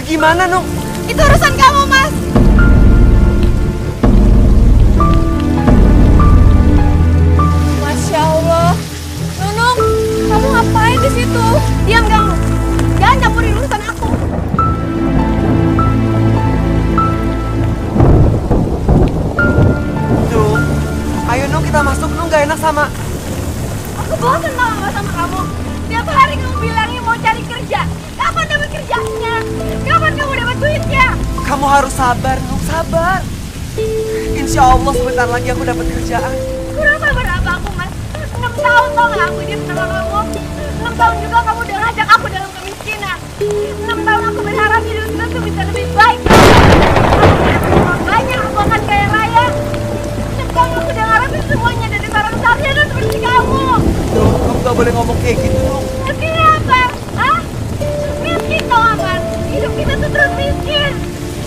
gimana, Nung? Itu urusan kamu, Mas. Masya Allah. Nunung, kamu ngapain di situ? Diam kamu. Jangan campurin urusan aku. Nung, ayo Nung kita masuk. Nung gak enak sama... Aku bosan sama kamu. Tiap hari kamu bilangnya mau cari kerja. Kapan dapat kerjanya? Kapan kamu dapat duitnya? Kamu harus sabar, Nung, sabar. Insya Allah sebentar lagi aku dapat kerjaan. Kurang sabar apa aku, Mas? 6 tahun tau gak aku hidup sama kamu? 6 tahun juga kamu udah ngajak aku dalam kemiskinan. 6 tahun aku berharap hidup kita tuh bisa lebih baik. Banyak aku akan kaya raya. 6 tahun aku udah ngarepin semuanya dari seorang sarjana seperti kamu. Nung, kamu gak boleh ngomong kayak gitu, Nung. Miskin apa? Hah? Miskin tau gak, Mas? Hidup kita tuh terus miskin.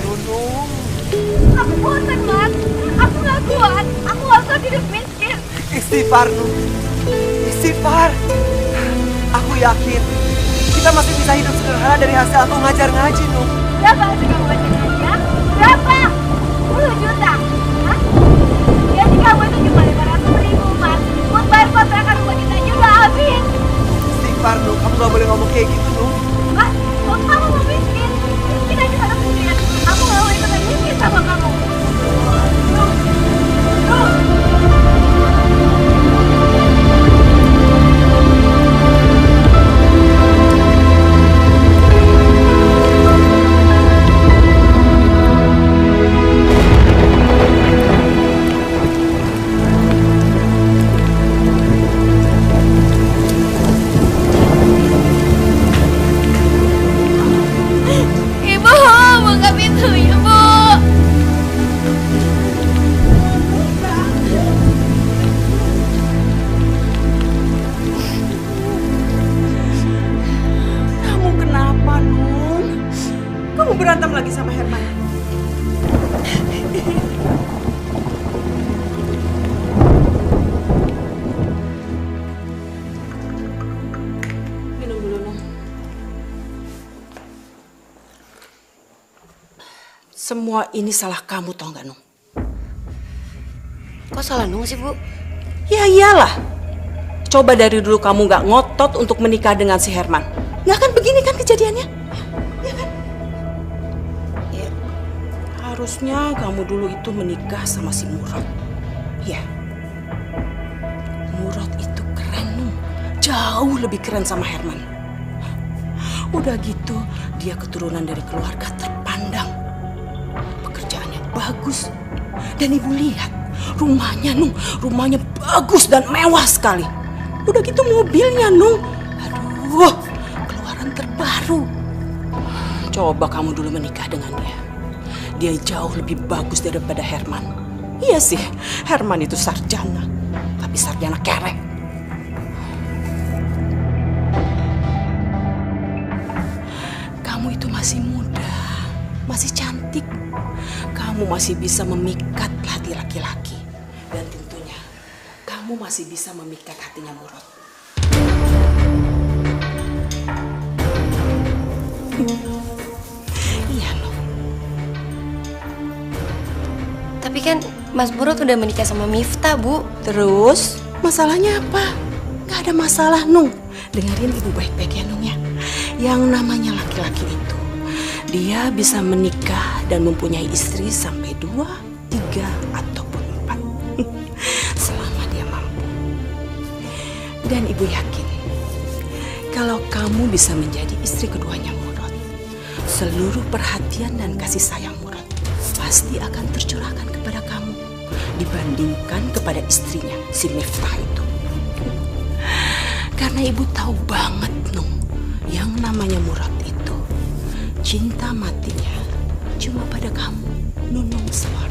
Nung. Aku bosan, Mas. Aku gak kuat. Aku gak kuat hidup miskin. Istighfar, Nung. Istighfar. Aku yakin kita masih bisa hidup sederhana dari hasil aku ngajar ngaji, Nung. Berapa hasil kamu ngajar ngaji, ya? Berapa? 10 juta? Hah? Gaji kamu itu cuma 500.000, Mas. Buat bayar kontrakan rumah kita juga habis. Istighfar, Nung. Kamu gak boleh ngomong kayak gitu, Nung. Mas, kalau kamu mau miskin, miskin aja sana sendirian. Aku gak mau ikutan miskin sama kamu. Ibu, buka pintunya, Bu. Kamu kenapa, Nung? Kamu berantem lagi sama Herman? Minum dulu, Nung. Semua ini salah kamu, tau gak, Nung? Kok salah Nung sih, Bu? Ya iyalah. Coba dari dulu kamu gak ngotot untuk menikah dengan si Herman. Gak akan begini kan kejadiannya? Ya kan? Ya. Harusnya kamu dulu itu menikah sama si Murad. Ya. Murad itu keren, Nung. Jauh lebih keren sama Herman. Udah gitu, dia keturunan dari keluarga terpandang. Pekerjaannya bagus. Dan ibu lihat, rumahnya, Nung. Rumahnya bagus dan mewah sekali. Udah gitu mobilnya, Nung. Aduh, keluaran terbaru. Coba kamu dulu menikah dengan dia. Dia jauh lebih bagus daripada Herman. Iya sih, Herman itu sarjana. Tapi sarjana kerek. Kamu itu masih muda, masih cantik. Kamu masih bisa memikat hati laki-laki. Dan tentunya kamu masih bisa memikat hatinya Murad. Iya, loh. Tapi kan Mas Murad udah menikah sama Miftah, Bu. Terus masalahnya apa? Gak ada masalah, Nung. Dengerin ibu baik-baik ya, Nung ya. Yang namanya laki-laki itu, dia bisa menikah dan mempunyai istri sampai 2, 3, ataupun 4. Selama dia mampu. Dan ibu yakin, kalau kamu bisa menjadi istri keduanya Murad, seluruh perhatian dan kasih sayang Murad pasti akan tercurahkan kepada kamu dibandingkan kepada istrinya, si Miftah itu. Karena ibu tahu banget, Nung, yang namanya Murad itu cinta matinya cuma pada kamu, Nunung seorang.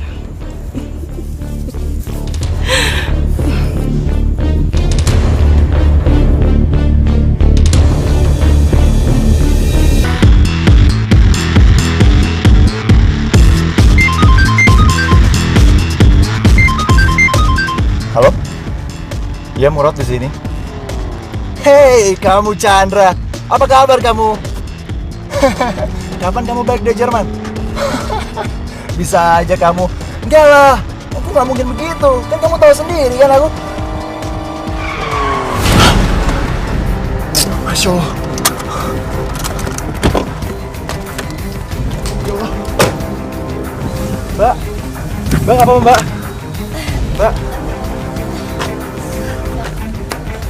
Halo? Iya, Murad di sini. Hei, kamu Chandra. Apa kabar kamu? Kapan kamu balik dari Jerman? Bisa aja kamu. Enggak lah, aku nggak mungkin begitu. Kan kamu tahu sendiri kan aku. Masya Allah. Ya Allah. Mbak, Mbak apa Mbak? Mbak.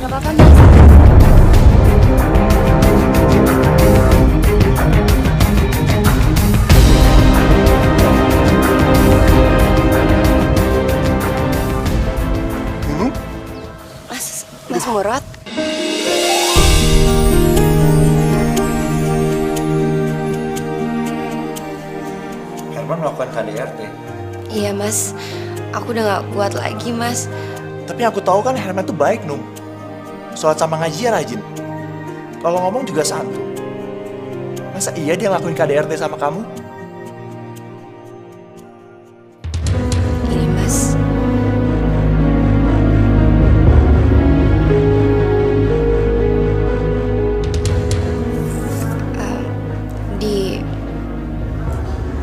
Gak apa-apa, Mas. Mas Murad. Herman melakukan KDRT. Iya, Mas. Aku udah gak kuat lagi, Mas. Tapi aku tahu kan Herman tuh baik, Nung. Sholat sama ngaji ya rajin. Kalau ngomong juga santun. Masa iya dia ngelakuin KDRT sama kamu? Gini, Mas.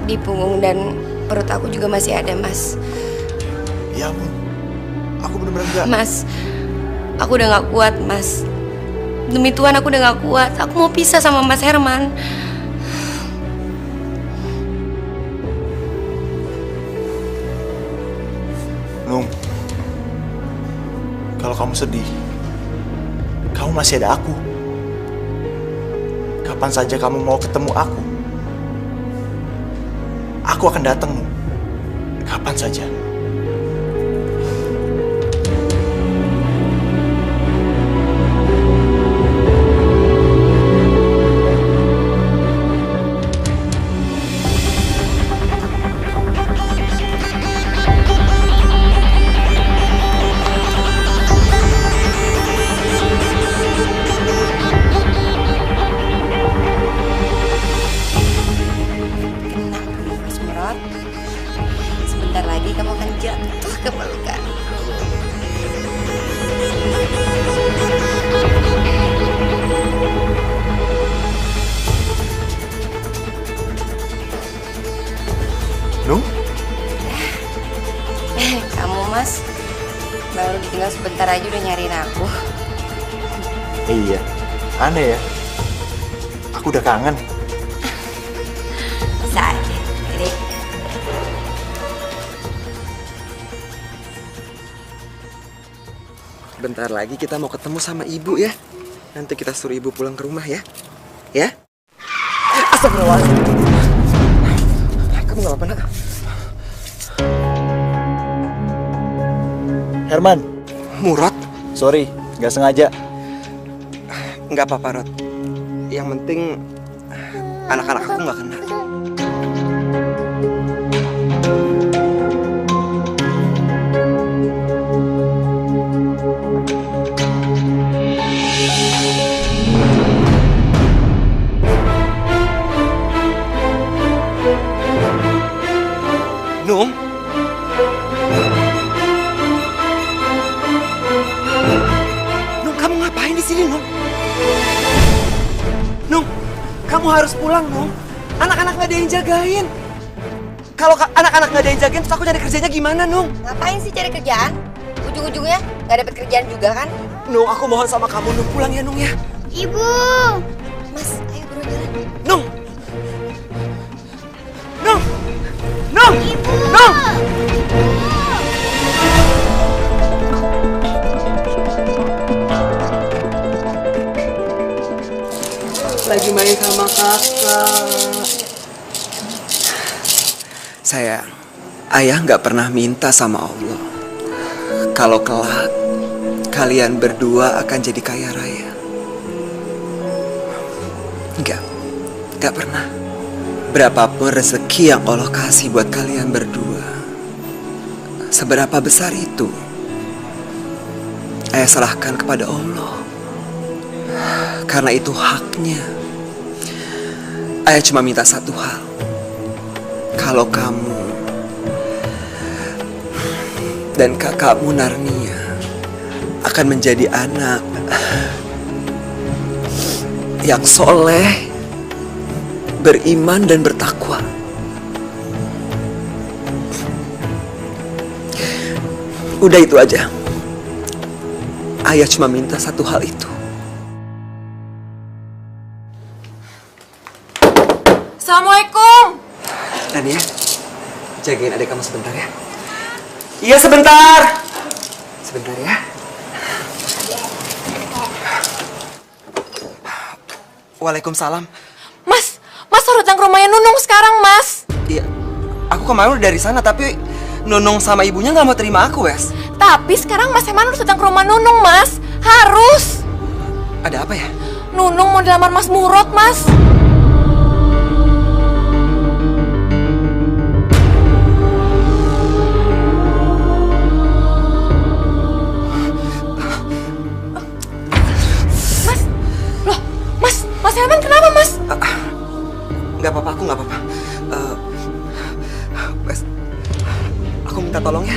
Di punggung dan perut aku juga masih ada, Mas. Ya ampun, aku bener-bener gak... Mas, aku udah gak kuat, Mas. Demi Tuhan aku udah gak kuat. Aku mau pisah sama Mas Herman. Nung, kalau kamu sedih, kamu masih ada aku. Kapan saja kamu mau ketemu aku akan datang, Nung. Kapan saja. Mas Murad, sebentar lagi kamu akan jatuh ke pelukan. Nung? Kamu, Mas, baru ditinggal sebentar aja udah nyariin aku. Iya, aneh ya. Aku udah kangen. Bisa aja. Jadi, Bentar lagi kita mau ketemu sama ibu ya. Nanti kita suruh ibu pulang ke rumah ya. Ya? Astagfirullahaladzim. Kamu gak apa-apa, nak? Herman, Murad? sorry, gak sengaja. Nggak apa-apa, Rod. Yang penting anak-anak aku nggak kena. Nung? Nung, kamu ngapain di sini, Nung? Nung, kamu harus pulang, Nung. Anak-anak nggak ada yang jagain. Kalau anak-anak nggak ada yang jagain, terus aku cari kerjanya gimana, Nung? ngapain sih cari kerjaan? Ujung-ujungnya nggak dapet kerjaan juga kan? Nung, aku mohon sama kamu, Nung, pulang ya, Nung ya. Ibu. Mas, ayo buru jalan. Nung! Nung! Nung! Nung! Lagi main sama kakak. Sayang, ayah nggak pernah minta sama Allah kalau kelak kalian berdua akan jadi kaya raya. Nggak pernah. Berapapun rezeki yang Allah kasih buat kalian berdua, seberapa besar itu, ayah serahkan kepada Allah. Karena itu haknya. Ayah cuma minta satu hal. Kalau kamu dan kakakmu Narnia akan menjadi anak yang soleh beriman dan bertakwa. Udah itu aja. Ayah cuma minta satu hal itu. Assalamualaikum. Tania, jagain adik kamu sebentar ya. Iya sebentar. Sebentar ya. Waalaikumsalam. Mas harus datang ke rumahnya Nunung sekarang, Mas. Iya, aku kemarin udah dari sana tapi Nunung sama ibunya nggak mau terima aku, Wes. Tapi sekarang Mas Herman harus datang ke rumah Nunung, Mas. Harus. Ada apa ya? Nunung mau dilamar Mas Murad, Mas. Mas Herman kenapa, Mas? Nggak apa-apa, aku nggak apa-apa. Wes, aku minta tolong ya.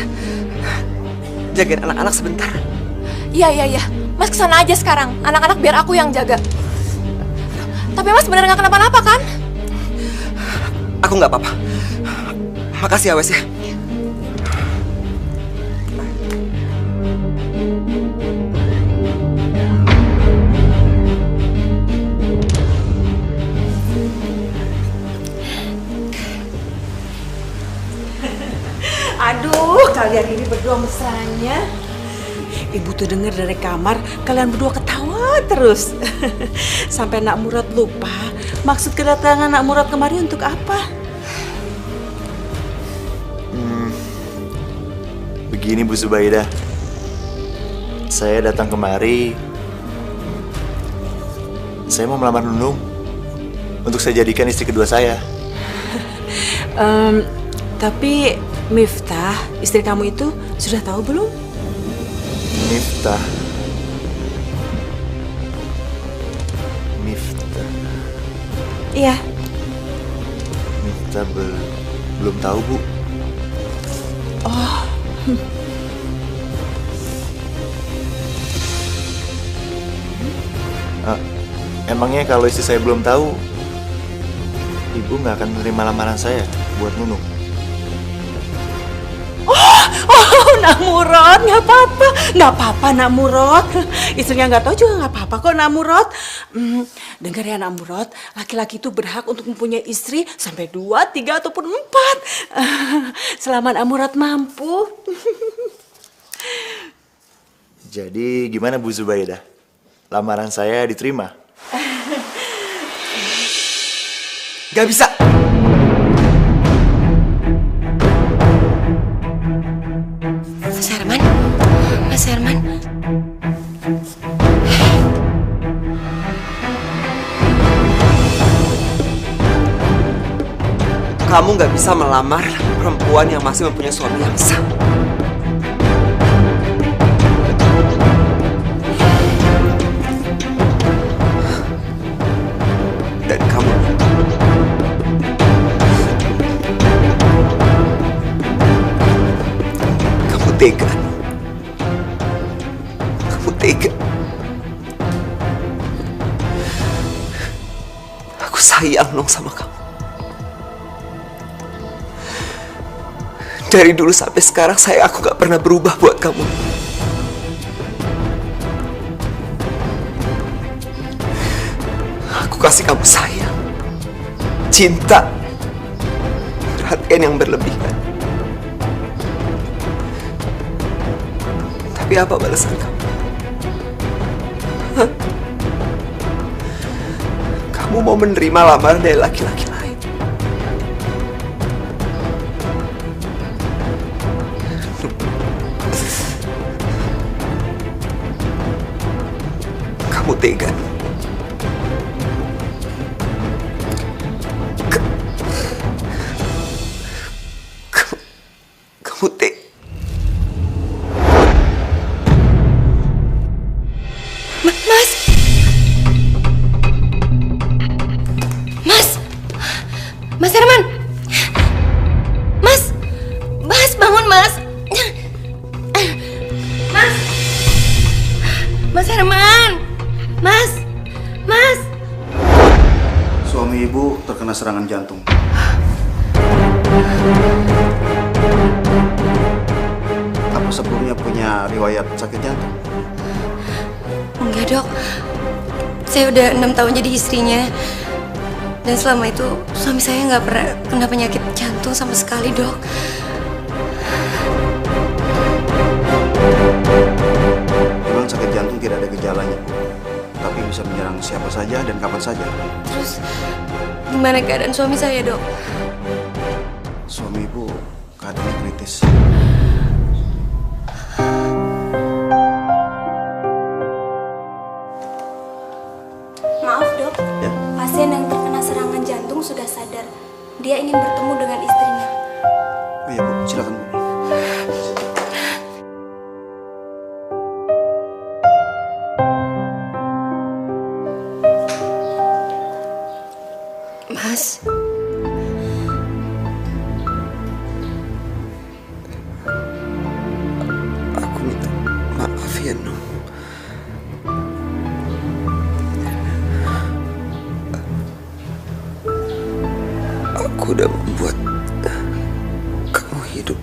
Jagain anak-anak sebentar. Iya. Mas kesana aja sekarang. Anak-anak biar aku yang jaga. Tapi Mas bener nggak kenapa-napa kan? Aku nggak apa-apa. Makasih ya, Wes ya. Aduh, kalian ini berdua mesranya. Ibu tuh denger dari kamar, kalian berdua ketawa terus. Sampai Nak Murad lupa maksud kedatangan Nak Murad kemari untuk apa. Begini Bu Zubaidah, saya datang kemari, saya mau melamar Nunung untuk saya jadikan istri kedua saya. Tapi Miftah, istri kamu itu sudah tahu belum? Miftah. Iya. Miftah belum tahu, Bu. Oh. Emangnya kalau istri saya belum tahu, Ibu nggak akan menerima lamaran saya buat Nunung? Oh, Nak Murad, nggak apa-apa, Nak Murad. Istrinya nggak tahu juga nggak apa-apa kok, Nak Murad. Dengar ya, Nak Murad, laki-laki itu berhak untuk mempunyai istri sampai 2, 3 ataupun 4. Selama Nak Murad mampu. Jadi gimana Bu Zubaidah? Lamaran saya diterima? Gak bisa. Mas Herman. Kamu gak bisa melamar perempuan yang masih mempunyai suami yang sah. Dan kamu tega. Kamu tega. Aku sayang dong sama kamu. Dari dulu sampai sekarang aku gak pernah berubah buat kamu. Aku kasih kamu sayang, cinta, perhatian yang berlebihan. Tapi apa balasan kamu? Hah? Kamu mau menerima lamaran dari laki-laki lain? Kamu tega. Kamu tega. Mas Herman. Mas bangun, Mas. Mas Herman. Mas. terkena serangan jantung. Apa sebelumnya punya riwayat sakit jantung? Enggak, Dok. Saya udah 6 tahun jadi istrinya. Dan selama itu suami saya nggak pernah kena penyakit jantung sama sekali, Dok. Memang sakit jantung tidak ada gejalanya, tapi bisa menyerang siapa saja dan kapan saja. Terus gimana keadaan suami saya, Dok? Suami ibu keadaannya kritis. Maaf, Dok. Ya? Pasien yang terkena serangan jantung sudah sadar. Dia ingin bertemu dengan istrinya. Oh iya, Bu. Silakan, Bu. Mas, Aku minta maaf ya, Nung. Aku udah membuat kamu hidup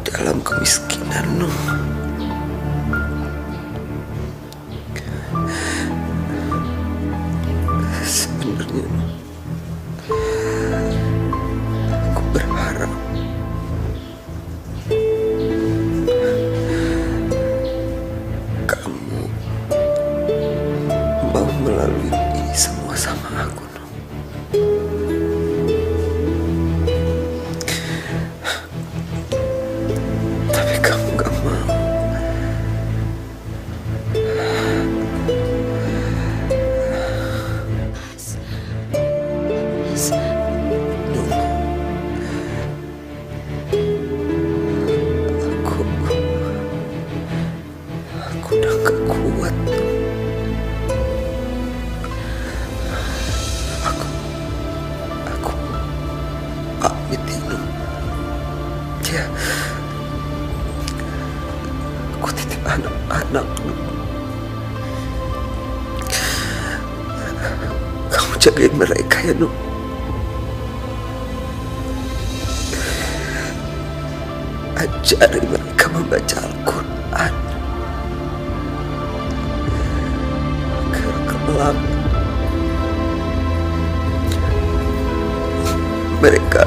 dalam kemiskinan, Nung. Sebenarnya, Nung, aku berharap kamu mau melalui ini semua sama aku, Nung. Tapi kamu gak mau. Nung, aku udah gak kuat, Nung. Aku pamit ya, Nung. Ya, aku titip anak-anak, Nung. Kamu jagain mereka ya, Nung. Ajari mereka membaca Al-Quran agar kelak mereka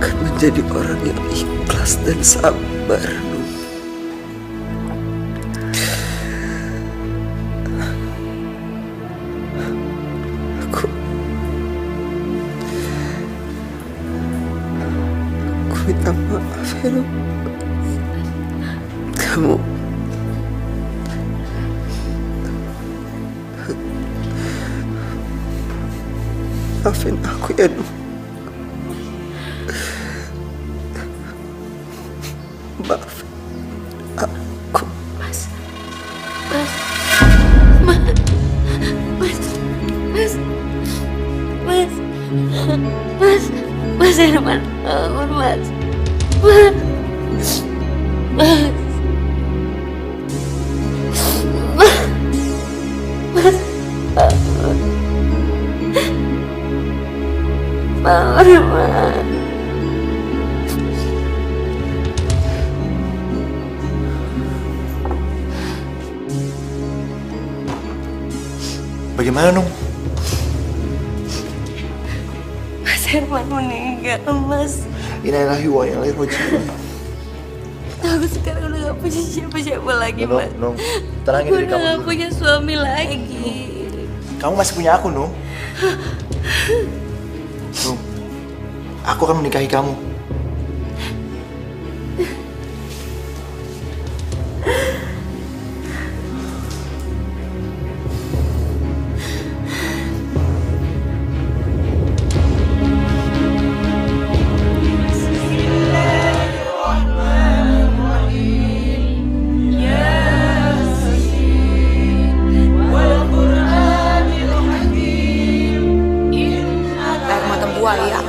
akan menjadi orang yang ikhlas dan sabar, Nung. Aku minta maaf ya, Nung. Kamu maafin aku ya, Nung. Maafin aku. Mas, Mas, Mas, Mas, Mas, Mas, Mas Herman, bangun, Mas, Mas, Mas, bangun, Mas. Bagaimana, Nung? Mas Herman meninggal, Mas. Innalillahi wa inna ilaihi raji'un. Aku sekarang udah gak punya siapa-siapa lagi, Mas. Nung, tenangin Aku diri udah kamu gak dulu. punya suami lagi. Kamu masih punya aku, Nung. Nung, aku akan menikahi kamu. Air mata buaya.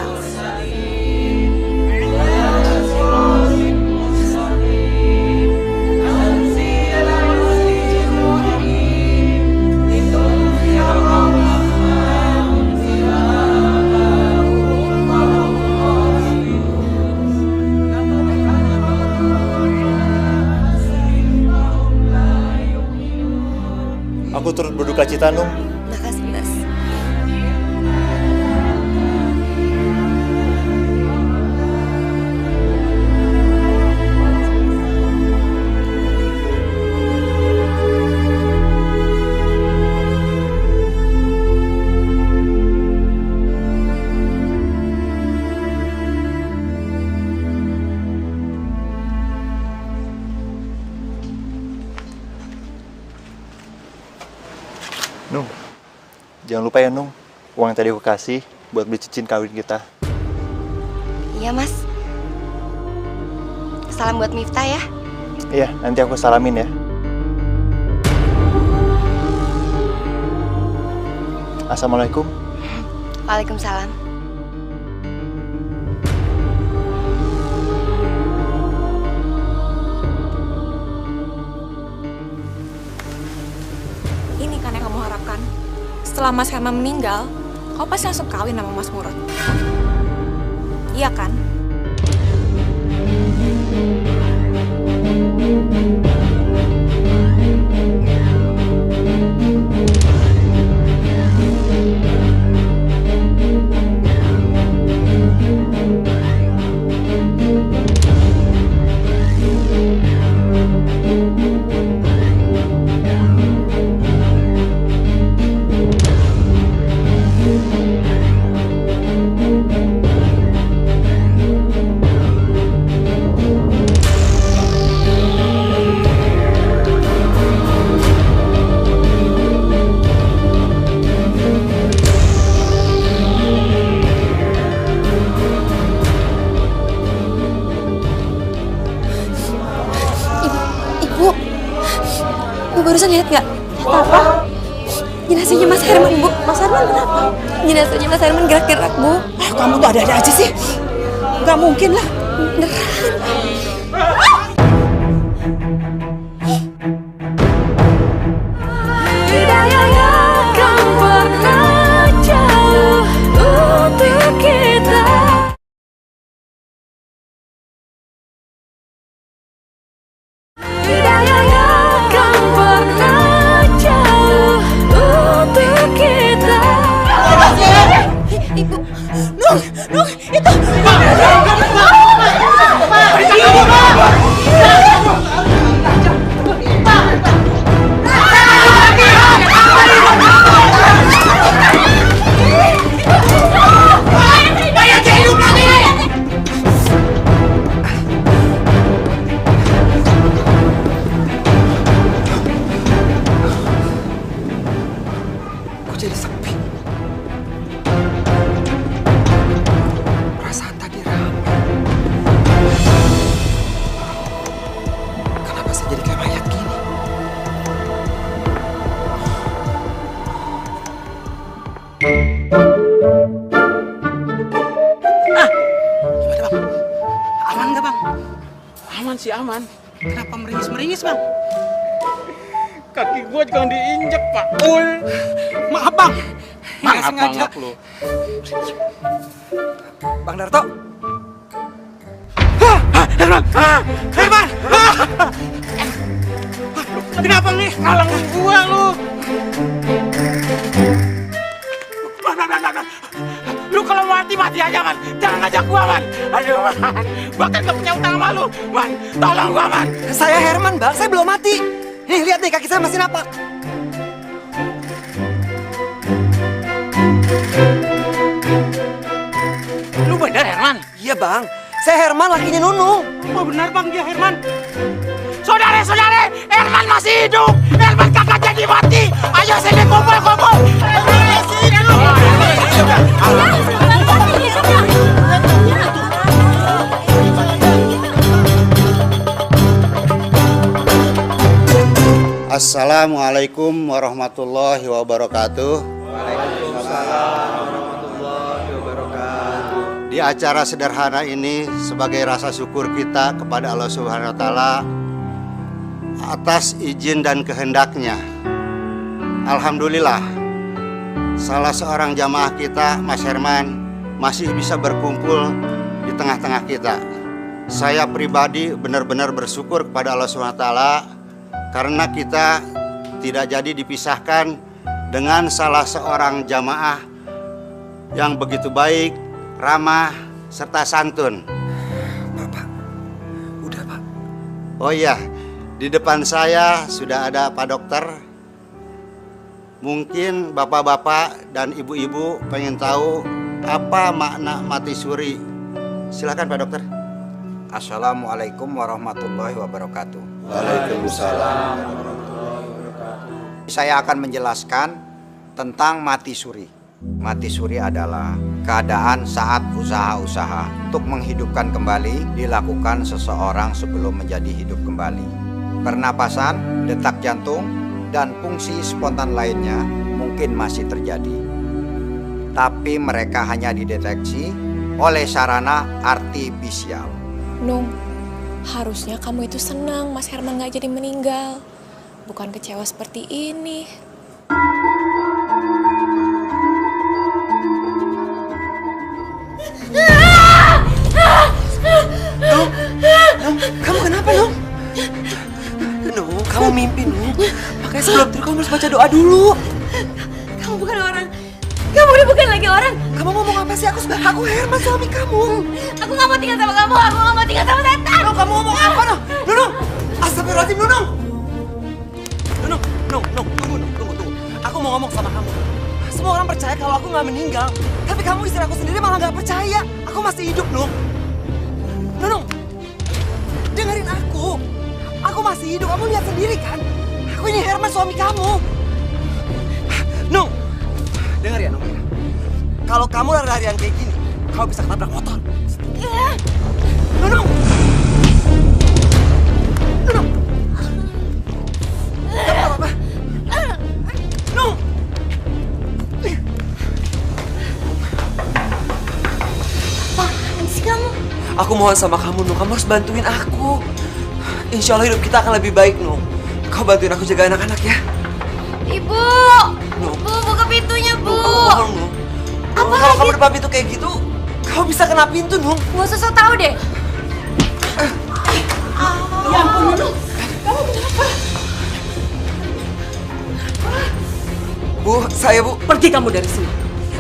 turut berduka cita, Nung. Makasih, Mas. Nung, jangan lupa ya, Nung. Uang yang tadi aku kasih buat beli cincin kawin kita. Iya, Mas. Salam buat Miftah ya. Iya, nanti aku salamin ya. Assalamualaikum. Waalaikumsalam. Ini kan yang kamu harapkan. Setelah Mas Herman meninggal, kau pasti langsung kawin sama Mas Murad. Iya kan? Barusan lihat nggak? Apa? Jenazahnya Mas Herman, Bu. Mas Herman kenapa? Jenazahnya Mas Herman gerak-gerak, Bu. Kamu tuh ada-ada aja sih. Nggak mungkin lah. Beneran. Ibu, Nung, itu. Kok jadi sepi? Perasaan tadi ramai. Kenapa saya jadi kayak mayat gini? Gimana, Bang? Aman nggak, Bang? Aman sih aman. Kenapa meringis-meringis, Bang? Kaki gua juga diinjek, Pak Ul. Maaf, Bang. Nggak Maaf sengaja. banget lu. Bang Darto, Herman! Kenapa nih? Halangin gua lu. Lu kalau mati aja, Man. Jangan ngajak gua, Man. Aduh, Man. Bahkan gak punya utang sama lu. Man, tolong gua, Man. saya Herman, Bang. Saya belum mati. Nih, lihat nih, kaki saya masih napak. Lu bener, Herman? Iya, Bang. Saya Herman, lakinya Nunung. Oh, benar, Bang. Dia Herman. Saudara-saudara, Herman masih hidup. Herman kagak jadi mati. Ayo sini kumpul. Herman masih hidup. Assalamualaikum warahmatullahi wabarakatuh. Di acara sederhana ini sebagai rasa syukur kita kepada Allah Subhanahu wa taala atas izin dan kehendaknya. Alhamdulillah, salah seorang jamaah kita, Mas Herman, masih bisa berkumpul di tengah-tengah kita. Saya pribadi benar-benar bersyukur kepada Allah Subhanahu wa taala karena kita tidak jadi dipisahkan dengan salah seorang jamaah yang begitu baik, ramah, serta santun. Pak, udah Pak. Oh iya, di depan saya sudah ada Pak Dokter. Mungkin bapak-bapak dan ibu-ibu pengen tahu apa makna mati suri. Silakan Pak Dokter. Assalamualaikum warahmatullahi wabarakatuh. Waalaikumsalam. Saya akan menjelaskan tentang mati suri. Mati suri adalah keadaan saat usaha-usaha untuk menghidupkan kembali dilakukan seseorang sebelum menjadi hidup kembali. Pernapasan, detak jantung, dan fungsi spontan lainnya mungkin masih terjadi. Tapi mereka hanya dideteksi oleh sarana artifisial. Nung, harusnya kamu itu senang Mas Herman gak jadi meninggal. Bukan kecewa seperti ini. Nung, kamu kenapa Nung? Nung, kamu mimpi Nung. Makanya sebelum tidur kamu harus baca doa dulu. Kamu bukan orang. Kamu udah bukan lagi orang. Kamu ngomong apa sih? Aku Herman, suami kamu. Aku gak mau tinggal sama kamu. Aku gak mau tinggal sama setan. Nung, kamu ngomong apa Nung? Nung, astagfirullahaladzim Nung. Nung, tunggu. Aku mau ngomong sama kamu. Semua orang percaya kalau aku gak meninggal. Tapi kamu istri aku sendiri malah gak percaya. Aku masih hidup Nung. Nung, dengerin aku. Aku masih hidup, kamu lihat sendiri kan? Aku ini Herman, suami kamu. Nung, denger ya Nung. Kalau kamu lari-larian kayak gini, kamu bisa ketabrak motor. Nung. Kamu gak apa-apa? Nung. Apaan sih kamu? Aku mohon sama kamu, Nung. Kamu harus bantuin aku. Insya Allah hidup kita akan lebih baik, Nung. Kau bantuin aku jaga anak-anak ya. Ibu! Nung. Bu, buka pintunya, Bu! Bohong, Nung. Apa Kalau lagi? kamu depan pintu kayak gitu, kau bisa kena pintu, Nung. Gak usah sok tau deh. Ya ampun, Nung. Kamu kenapa? Bu, saya Bu. Pergi kamu dari sini.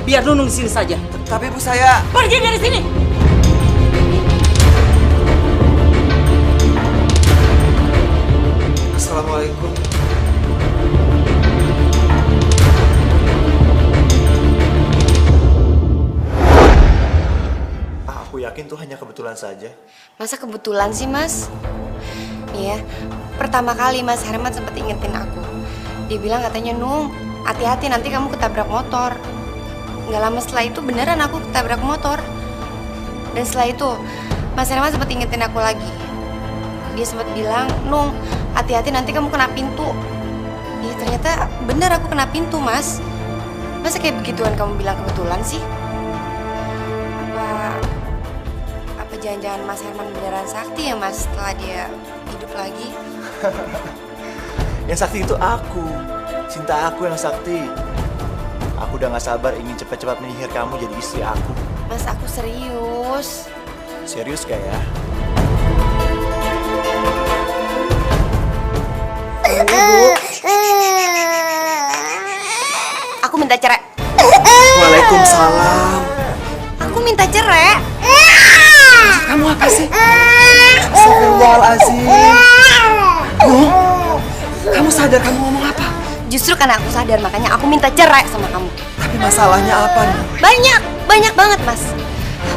Biar Nunung di sini saja. Tapi Bu, saya... Pergi dari sini. Assalamualaikum. Aku yakin tuh hanya kebetulan saja. Masa kebetulan sih, Mas? Nih ya, pertama kali Mas Herman sempat ingetin aku. Dia bilang katanya, Nung, hati-hati nanti kamu ketabrak motor. Nggak lama setelah itu beneran aku ketabrak motor. Dan setelah itu, Mas Herman sempat ingetin aku lagi. Dia sempat bilang, Nung, hati-hati nanti kamu kena pintu. Ya ternyata bener aku kena pintu, Mas. Masa kayak begituan kamu bilang kebetulan sih? Apa jangan-jangan Mas Herman beneran sakti ya, Mas, setelah dia hidup lagi? Yang sakti itu aku. Cinta aku yang sakti. Aku udah gak sabar ingin cepat-cepat menyihir kamu jadi istri aku. Mas, aku serius. Serius gak ya? Aku minta cerai. Waalaikumsalam. Aku minta cerai. Kamu apa sih? Astagfirullahaladzim. Nung, kamu sadar kamu ngomong apa? Justru karena aku sadar, makanya aku minta cerai sama kamu. Tapi masalahnya apa, Nung? Banyak banget, Mas.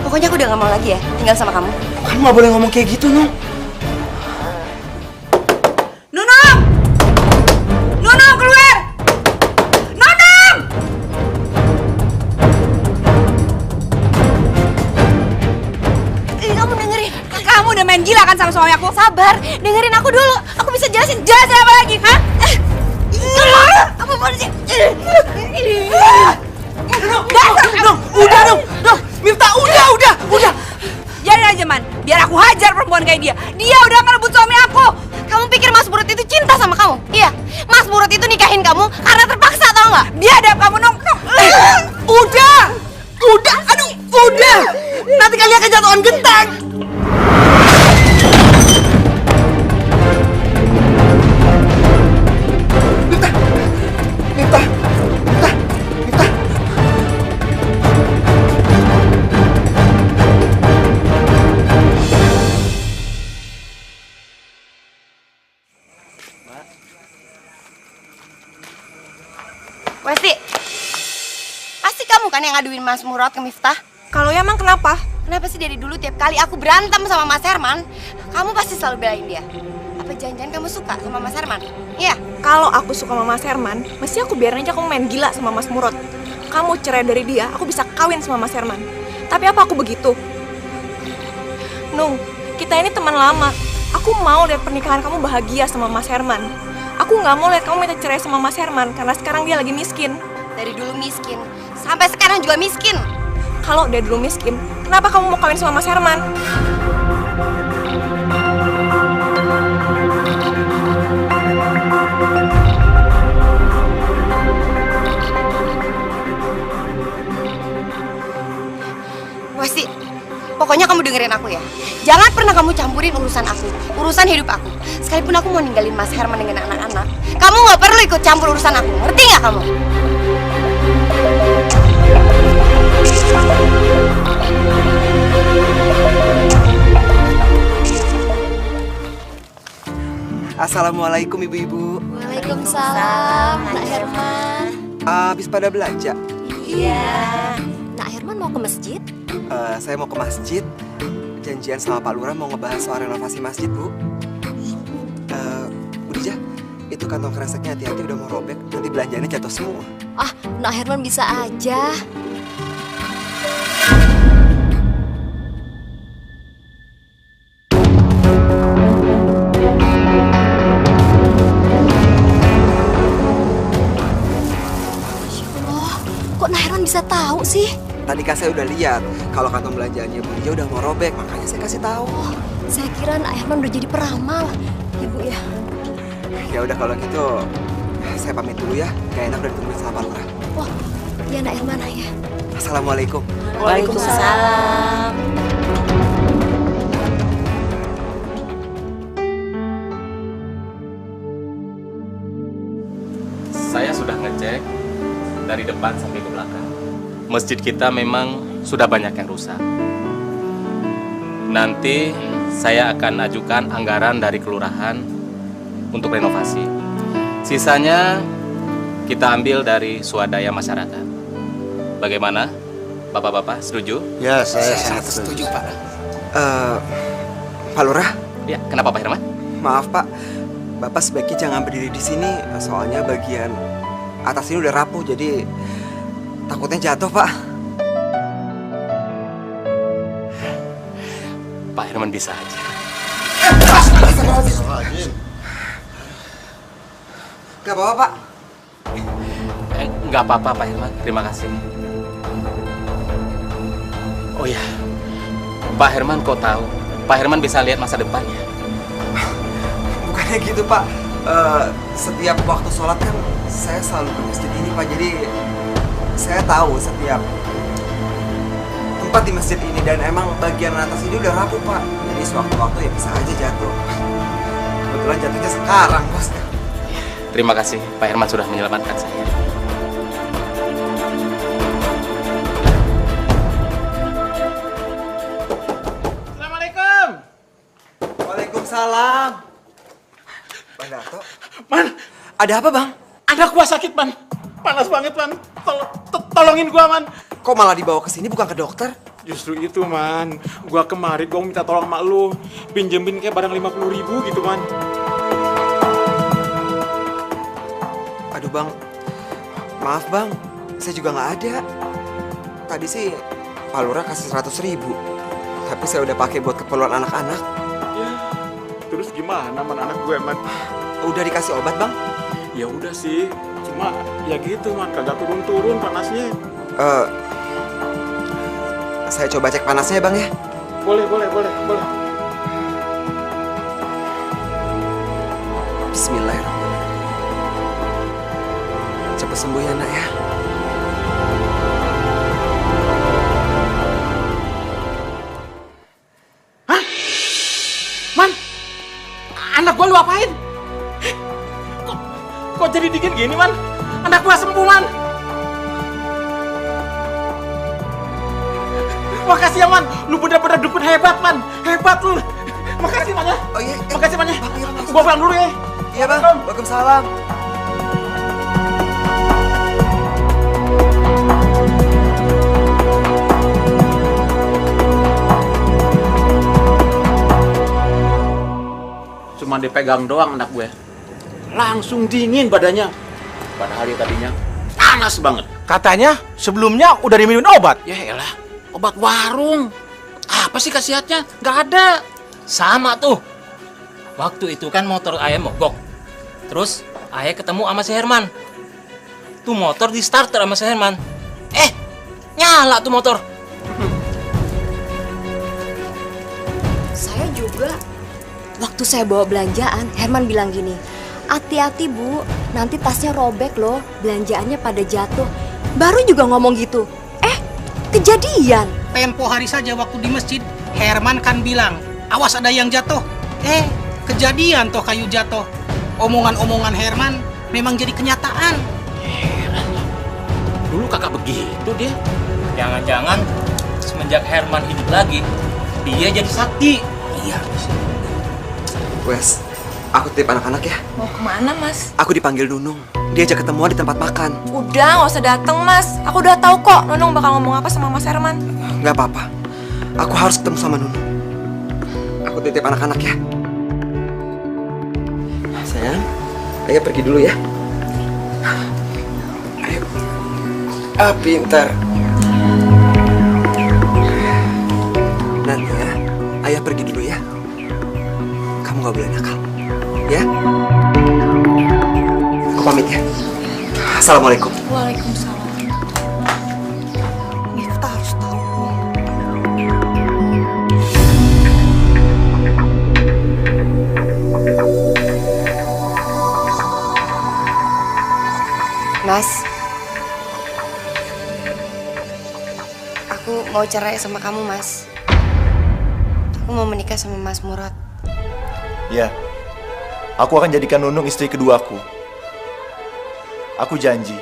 Pokoknya aku udah gak mau lagi ya tinggal sama kamu. Kamu gak boleh ngomong kayak gitu, Nung. Nunung! Nunung, keluar! Nunung! Kamu dengerin. Kamu udah main gila kan sama suami aku? Sabar, dengerin aku dulu. Aku bisa jelasin apa lagi, hah? Apa polisi? Nung, udah, Nung. Miftah, udah. Jadi aja, Man. Biar aku hajar perempuan kayak dia. Dia udah ngerebut suami aku. Kamu pikir Mas Burut itu cinta sama kamu? Iya, Mas Burut itu nikahin kamu karena terpaksa, tau nggak? Biadab kamu, Nung. Udah. Aduh, udah. Nanti kalian kejatuhan genteng. Miftah, Westi, pasti kamu kan yang ngaduin Mas Murad ke Miftah? Kalau ya emang kenapa? Kenapa sih dari dulu tiap kali aku berantem sama Mas Herman, kamu pasti selalu belain dia? Apa jangan-jangan kamu suka sama Mas Herman? Iya. Kalau aku suka sama Mas Herman, mesti aku biarin aja kamu main gila sama Mas Murad. Kamu cerai dari dia, aku bisa kawin sama Mas Herman. Tapi apa aku begitu? Nung, kita ini teman lama. Aku mau lihat pernikahan kamu bahagia sama Mas Herman. Aku nggak mau lihat kamu minta cerai sama Mas Herman karena sekarang dia lagi miskin. Dari dulu miskin, sampai sekarang juga miskin. Kalau dia dulu miskin, kenapa kamu mau kawin sama Mas Herman? Westi, pokoknya kamu dengerin aku ya. Jangan pernah kamu campurin urusan aku, urusan hidup aku. Sekalipun aku mau ninggalin Mas Herman dengan anak-anak, kamu nggak perlu ikut campur urusan aku. Ngerti nggak kamu? Assalamualaikum ibu-ibu. Waalaikumsalam, Nak Herman. Habis pada belanja? Iya. Nak Herman mau ke masjid? Saya mau ke masjid. Janjian sama Pak Lurah mau ngebahas soal renovasi masjid, Bu. Bu Dija, itu kantong kreseknya hati-hati udah mau robek. Nanti belanjanya jatuh semua. Ah, Nak Herman bisa aja. Kok Nak Herman bisa tahu sih? Tadi kan saya udah lihat kalau kantong belanjaannya Bu Dija udah mau robek, makanya saya kasih tahu. Oh, saya kira Nak Herman udah jadi peramal. Ibu ya. Ya udah kalau gitu, saya pamit dulu ya. Gak enak udah ditungguin sama Pak Lurah. Oh, ya Nak Herman ya. Assalamualaikum. Waalaikumsalam. Saya sudah ngecek dari depan sampai ke belakang. Masjid kita memang sudah banyak yang rusak. Nanti saya akan ajukan anggaran dari kelurahan untuk renovasi. Sisanya kita ambil dari swadaya masyarakat. Bagaimana? Bapak-bapak setuju? Ya, saya sangat setuju, Pak. Pak Lurah? Ya, kenapa Pak Herman? Maaf, Pak. Bapak sebaiknya jangan berdiri di sini, soalnya bagian atas ini udah rapuh, jadi takutnya jatuh, Pak. Pak Herman bisa aja. Gak apa-apa, Pak. Nggak apa-apa, Pak Herman. Terima kasih. Oh ya, Pak Herman kok tahu? Pak Herman bisa lihat masa depannya. Bukannya gitu, Pak. Setiap waktu sholat kan saya selalu ke masjid ini, Pak. Jadi saya tahu setiap tempat di masjid ini, dan emang bagian atas ini udah rapuh, Pak. Jadi sewaktu-waktu ya bisa aja jatuh. Kebetulan jatuhnya sekarang, Bos. Terima kasih, Pak Herman sudah menyelamatkan saya. Assalamualaikum. Waalaikumsalam. Bang Darto. Man, ada apa, Bang? anak gua sakit, Man. Panas banget, Man. Tolongin gua, Man. Kok malah dibawa ke sini bukan ke dokter? Justru itu, Man. Gua kemarin gua minta tolong mak lu pinjemin kayak barang 50.000 gitu, Man. Aduh, Bang. Maaf, Bang. Saya juga nggak ada. Tadi sih Pak Lurah kasih 100.000. Tapi saya udah pakai buat keperluan anak-anak. Ya, terus gimana, Man, anak gue, Man? Udah dikasih obat, Bang? Ya udah sih. Cuma ya gitu, Man. Kagak turun-turun panasnya. Saya coba cek panasnya ya, Bang ya? Boleh. Bismillahirrahmanirrahim. Cepat sembuh ya, Nak ya. Hah? Man, anak gua lu apain? Kok jadi dingin gini, Man? Anak gua sembuh, Man. Makasih ya, Man. Lu bener-bener dukun hebat, Man. Hebat lu. Makasih, Man ya. Oh iya. Makasih, Man ya. Bang, iya, Bang. Gua pulang dulu ya. Iya, Bang. Waalaikumsalam. Cuma dipegang doang anak gue. Langsung dingin badannya. Padahal dia tadinya panas banget. Katanya sebelumnya udah diminumin obat. Ya elah, obat warung. Apa sih khasiatnya? Nggak ada. Sama tuh. Waktu itu kan motor ayah mogok. Terus ayah ketemu sama si Herman. Tuh motor di starter sama si Herman. Nyala tuh motor. Saya juga. Waktu saya bawa belanjaan, Herman bilang gini, hati-hati Bu, nanti tasnya robek loh, belanjaannya pada jatuh. Baru juga ngomong gitu. Kejadian. Tempo hari saja waktu di masjid, Herman kan bilang, awas ada yang jatuh. Kejadian toh kayu jatuh. Omongan-omongan Herman memang jadi kenyataan. Heran. Dulu kakak begitu dia. Jangan-jangan semenjak Herman hidup lagi, dia jadi sakti. Iya. Wes, aku titip anak-anak ya. Mau kemana, Mas? Aku dipanggil Nunung. Diajak ketemuan di tempat makan. Udah, nggak usah dateng, Mas. Aku udah tahu kok Nunung bakal ngomong apa sama Mas Herman. Nggak apa-apa. Aku harus ketemu sama Nunung. Aku titip anak-anak ya. Sayang, ayo pergi dulu ya. Ayo. Pintar. Nanti ya, ayah pergi dulu ya. Kamu nggak boleh nakal, ya? Aku pamit ya. Assalamualaikum. Waalaikumsalam. Kita harus tahu. Mas, aku mau cerai sama kamu, Mas. Aku mau menikah sama Mas Murad. Ya, aku akan jadikan Nunung istri keduaku. Aku janji,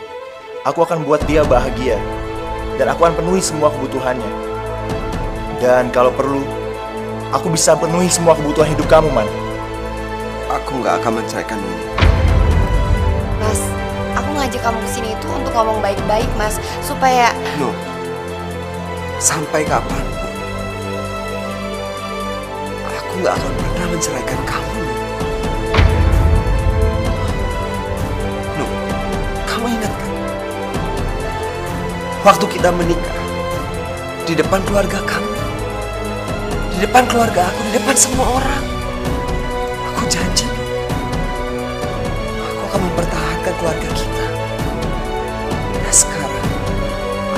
aku akan buat dia bahagia. Dan aku akan penuhi semua kebutuhannya. Dan kalau perlu, aku bisa penuhi semua kebutuhan hidup kamu, Man. Aku nggak akan menceraikan Nunung. Mas, aku ngajak kamu kesini itu untuk ngomong baik-baik, Mas. Supaya... No, sampai kapan? Aku nggak akan pernah menceraikan kamu. No, kamu ingat kan? Waktu kita menikah, di depan keluarga kamu, di depan keluarga aku, di depan semua orang, aku janji, aku akan mempertahankan keluarga kita. Nah sekarang,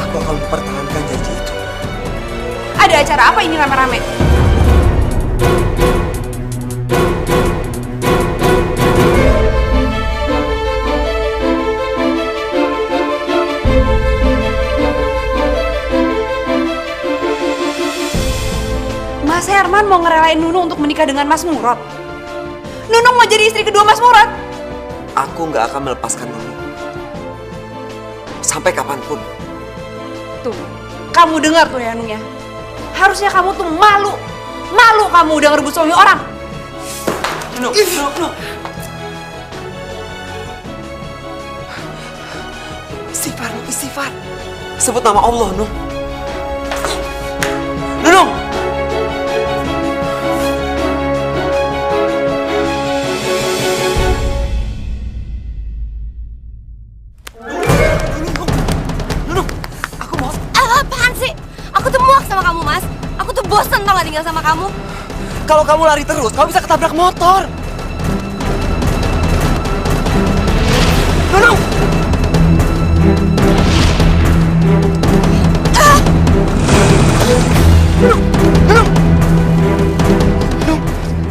aku akan mempertahankan janji itu. Ada acara apa ini rame-rame? Mas Herman mau ngerelain Nunung untuk menikah dengan Mas Murad. Nunung mau jadi istri kedua Mas Murad. Aku nggak akan melepaskan Nunung. Sampai kapanpun. Tuh, kamu dengar tuh ya Nung ya. Harusnya kamu tuh malu. Malu kamu udah ngerebut suami orang. Nunung. Istighfar, istighfar. Sebut nama Allah, Nung. Nunung! Apaan sih? Aku tuh muak sama kamu, Mas. Aku tuh bosen tau gak tinggal sama kamu. Kalau kamu lari terus, kamu bisa ketabrak motor. Nunung!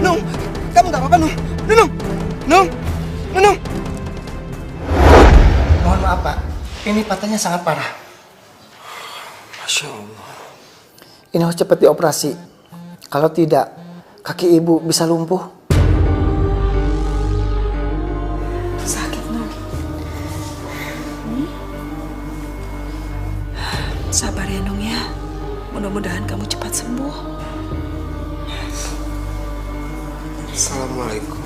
Nung! Kamu gak apa-apa, Nung? Nung! Mohon maaf, Pak. Ini patahnya sangat parah. Masya Allah. Ini harus cepat dioperasi. Kalau tidak, kaki ibu bisa lumpuh. Sakit, Nung. Sabar ya, Nung ya. Mudah-mudahan kamu cepat sembuh. Assalamualaikum.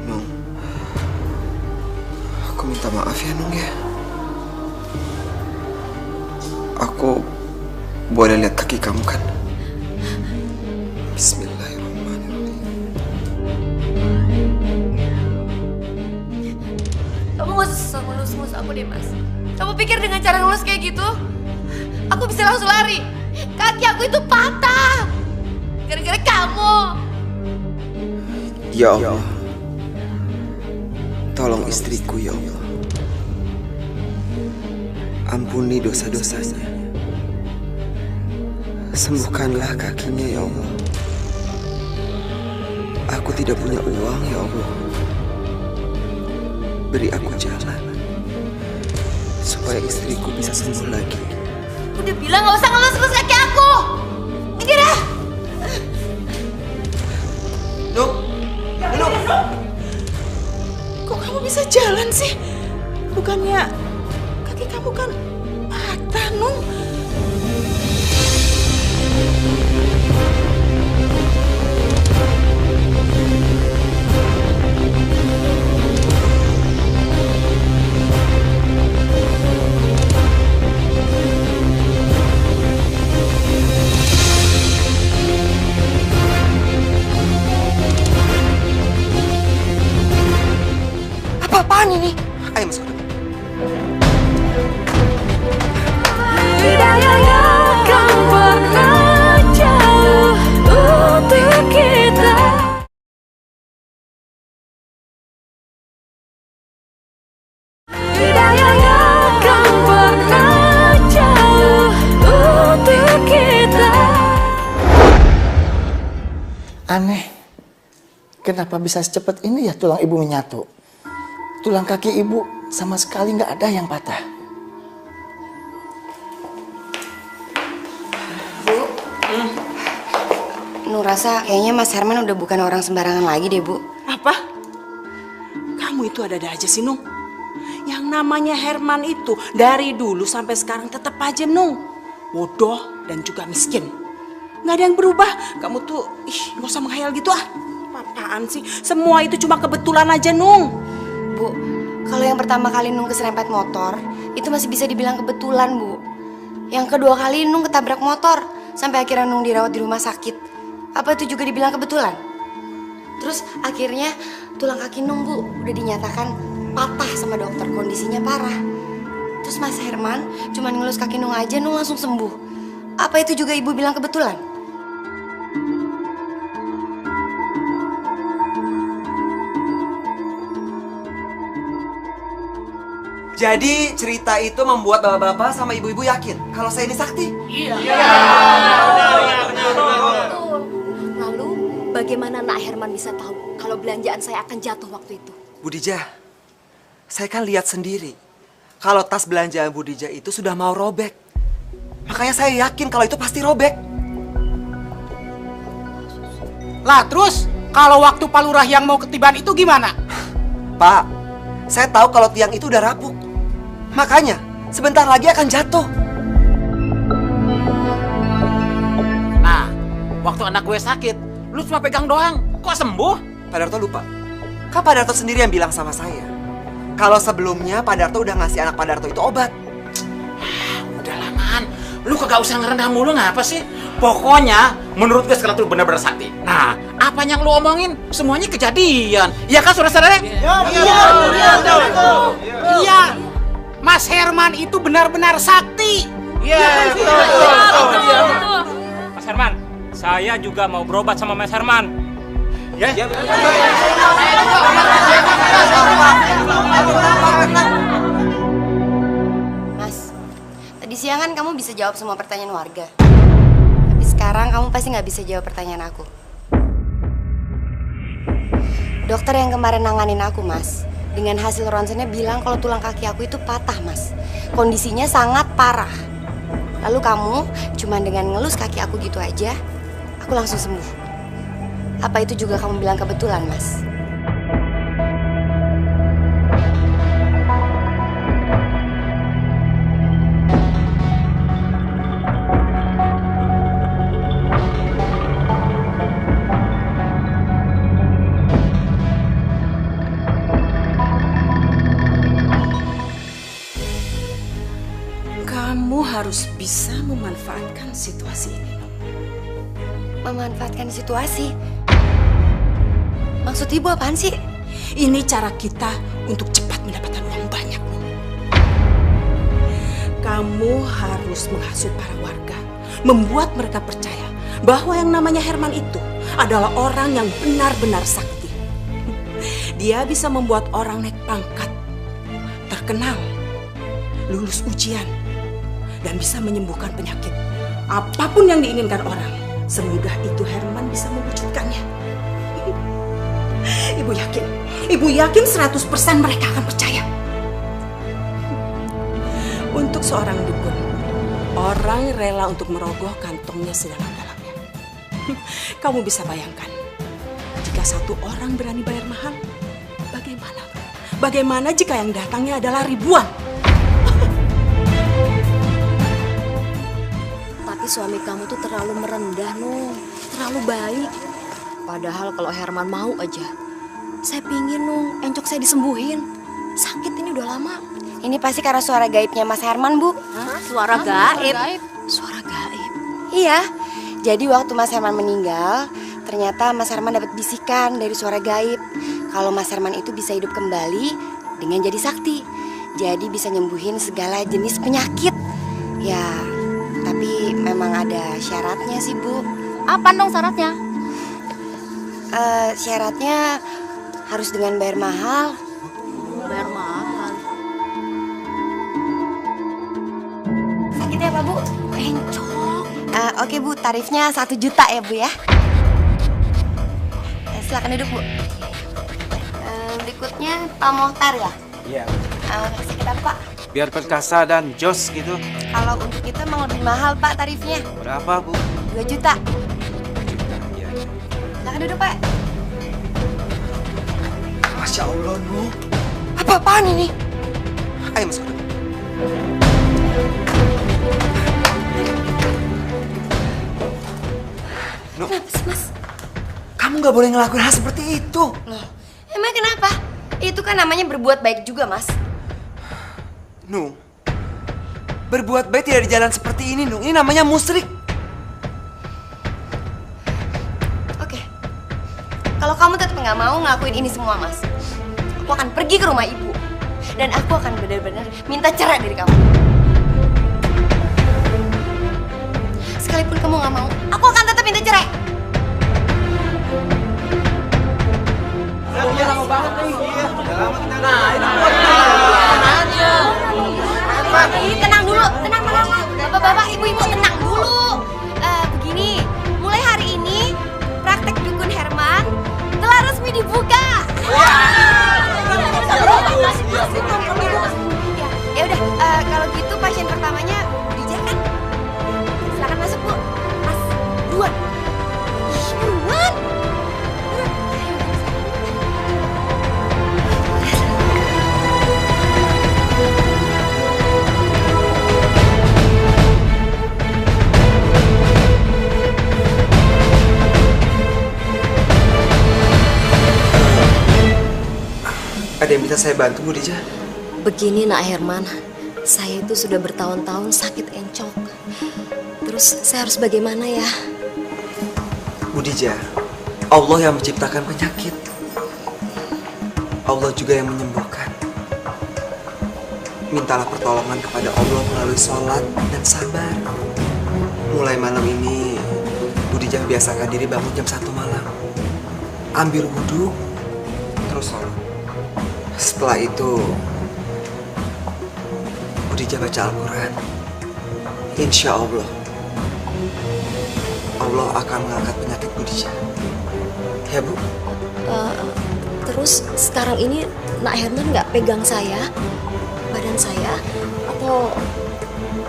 Nung, aku minta maaf ya, Nung ya. Aku Boleh lihat kaki kamu kan? Bismillahirrahmanirrahim. Kamu gak usah ngelus-ngelus aku deh, Mas. Kamu pikir dengan cara ngelus kayak gitu, aku bisa langsung lari? Kaki aku itu patah gara-gara kamu. Ya Allah, tolong istriku ya Allah. Ampuni dosa-dosanya. Sembuhkanlah kakinya ya Allah. Aku tidak punya uang ya Allah. Beri aku jalan supaya istriku bisa sembuh lagi. Udah bilang gak usah ngelus-ngelus kaki aku. Minggir ya. Nuk, Nuk. Kok kamu bisa jalan sih? Bukannya kaki kamu kan patah, Nung? Apa-apaan ini? Ayo masuk ke dalam. Aneh, kenapa bisa secepat ini ya tulang ibu menyatu? Tulang kaki ibu sama sekali nggak ada yang patah. Bu, Nur rasa kayaknya Mas Herman udah bukan orang sembarangan lagi deh, Bu. Apa? Kamu itu ada-ada aja sih, Nung. Yang namanya Herman itu dari dulu sampai sekarang tetap aja, Nung, bodoh dan juga miskin. Nggak ada yang berubah. Kamu tuh, nggak usah menghayal gitu ah. Apaan sih? Semua itu cuma kebetulan aja, Nung. Bu, kalau yang pertama kali Nung keserempet motor, itu masih bisa dibilang kebetulan, Bu. Yang kedua kali Nung ketabrak motor, sampai akhirnya Nung dirawat di rumah sakit. Apa itu juga dibilang kebetulan? Terus akhirnya tulang kaki Nung, Bu, udah dinyatakan patah sama dokter, kondisinya parah. Terus Mas Herman cuma ngelus kaki Nung aja, Nung langsung sembuh. Apa itu juga Ibu bilang kebetulan? Jadi cerita itu membuat bapak-bapak sama ibu-ibu yakin kalau saya ini sakti? Iya. Lalu bagaimana Nak Herman bisa tahu kalau belanjaan saya akan jatuh waktu itu? Bu Dija, saya kan lihat sendiri kalau tas belanjaan Bu Dija itu sudah mau robek. Makanya saya yakin kalau itu pasti robek. Lah terus kalau waktu Pak Lurah yang mau ketiban itu gimana? Pak, saya tahu kalau tiang itu udah rapuh. Makanya sebentar lagi akan jatuh. Nah, waktu anak gue sakit, lu cuma pegang doang. Kok sembuh? Pak Darto lupa. Kan Pak Darto sendiri yang bilang sama saya kalau sebelumnya Pak Darto udah ngasih anak Pak Darto itu obat. Udahlah, Man. Lu kagak usah ngerendah mulu ngapa sih? Pokoknya menurut gue sekarang tuh benar-benar sakti. Nah, apa yang lu omongin semuanya kejadian. Iya kan saudara-saudara? Iya. Mas Herman itu benar-benar sakti. Iya, betul. Mas Herman, saya juga mau berobat sama Mas Herman. Ya? Mas, tadi siang kan kamu bisa jawab semua pertanyaan warga. Tapi sekarang kamu pasti nggak bisa jawab pertanyaan aku. Dokter yang kemarin nanganin aku, Mas, dengan hasil ronsennya bilang kalau tulang kaki aku itu patah, Mas. Kondisinya sangat parah. Lalu kamu cuma dengan ngelus kaki aku gitu aja, aku langsung sembuh. Apa itu juga kamu bilang kebetulan, Mas? Kamu harus bisa bisa memanfaatkan situasi ini. Memanfaatkan situasi? Maksud ibu apaan sih? Ini cara kita untuk cepat mendapatkan uang banyak. Kamu harus menghasut para warga, membuat mereka percaya bahwa yang namanya Herman itu adalah orang yang benar-benar sakti. Dia bisa membuat orang naik pangkat, terkenal, lulus ujian, dan bisa menyembuhkan penyakit. Apapun yang diinginkan orang, semudah itu Herman bisa mewujudkannya. Ibu yakin 100% mereka akan percaya. Untuk seorang dukun, orang rela untuk merogoh kantongnya sedalam-dalamnya. Kamu bisa bayangkan, jika satu orang berani bayar mahal, bagaimana? Bagaimana jika yang datangnya adalah ribuan? Tapi suami kamu tuh terlalu merendah, Nung. Terlalu baik. Padahal kalau Herman mau aja, saya pingin, Nung, encok saya disembuhin. Sakit ini udah lama. Ini pasti karena suara gaibnya Mas Herman, Bu. Hah? Suara gaib? Suara gaib? Iya. Jadi waktu Mas Herman meninggal, ternyata Mas Herman dapat bisikan dari suara gaib. Kalau Mas Herman itu bisa hidup kembali dengan jadi sakti. Jadi bisa nyembuhin segala jenis penyakit. Ya, tapi memang ada syaratnya sih, Bu. Apa dong syaratnya? Syaratnya harus dengan bayar mahal. Bayar mahal? Sakit ya, Pak, Bu? Encok. Oke, Bu, tarifnya 1 juta ya, Bu ya. Silakan duduk, Bu. Berikutnya Pak Mohtar ya? Iya. Kasih kita, Pak. Biar perkasa dan jos gitu. Kalau untuk kita emang lebih mahal, Pak, tarifnya. Berapa, Bu? 2 juta. 2 juta, iya. Silakan duduk, Pak. Masya Allah, Nu. Apa-apaan ini? Ayo masuk dulu. Nu, Mas? kamu nggak boleh ngelakuin hal seperti itu. Loh, emang kenapa? Itu kan namanya berbuat baik juga, Mas. Nu, berbuat baik tidak di jalan seperti ini, Nu. Ini namanya musyrik. Oke. Kalau kamu tetap nggak mau ngelakuin ini semua, Mas, aku akan pergi ke rumah ibu. Dan aku akan benar-benar minta cerai dari kamu. Sekalipun kamu nggak mau, aku akan tetap minta cerai. Lama banget nih. Tenang dulu, tenang. Bapak-bapak, ibu-ibu tenang dulu. Begini, mulai hari ini praktek dukun Herman telah resmi dibuka. Ya udah, kalau gitu pasien pertamanya Dija kan? Silakan masuk, Bu. Mas, buruan. Buruan. Ada yang bisa saya bantu, Bu Dija? Begini, Nak Herman. Saya itu sudah bertahun-tahun sakit encok. Terus saya harus bagaimana ya? Bu Dija, Allah yang menciptakan penyakit. Allah juga yang menyembuhkan. Mintalah pertolongan kepada Allah melalui sholat dan sabar. Mulai malam ini, Bu Dija biasakan diri bangun jam 1 malam. Ambil wudhu, terus sholat. Setelah itu, Bu Dija baca Al-Quran. Insya Allah, Allah akan mengangkat penyakit Bu Dija. Ya, Bu? Terus sekarang ini Nak Herman nggak pegang saya, badan saya, atau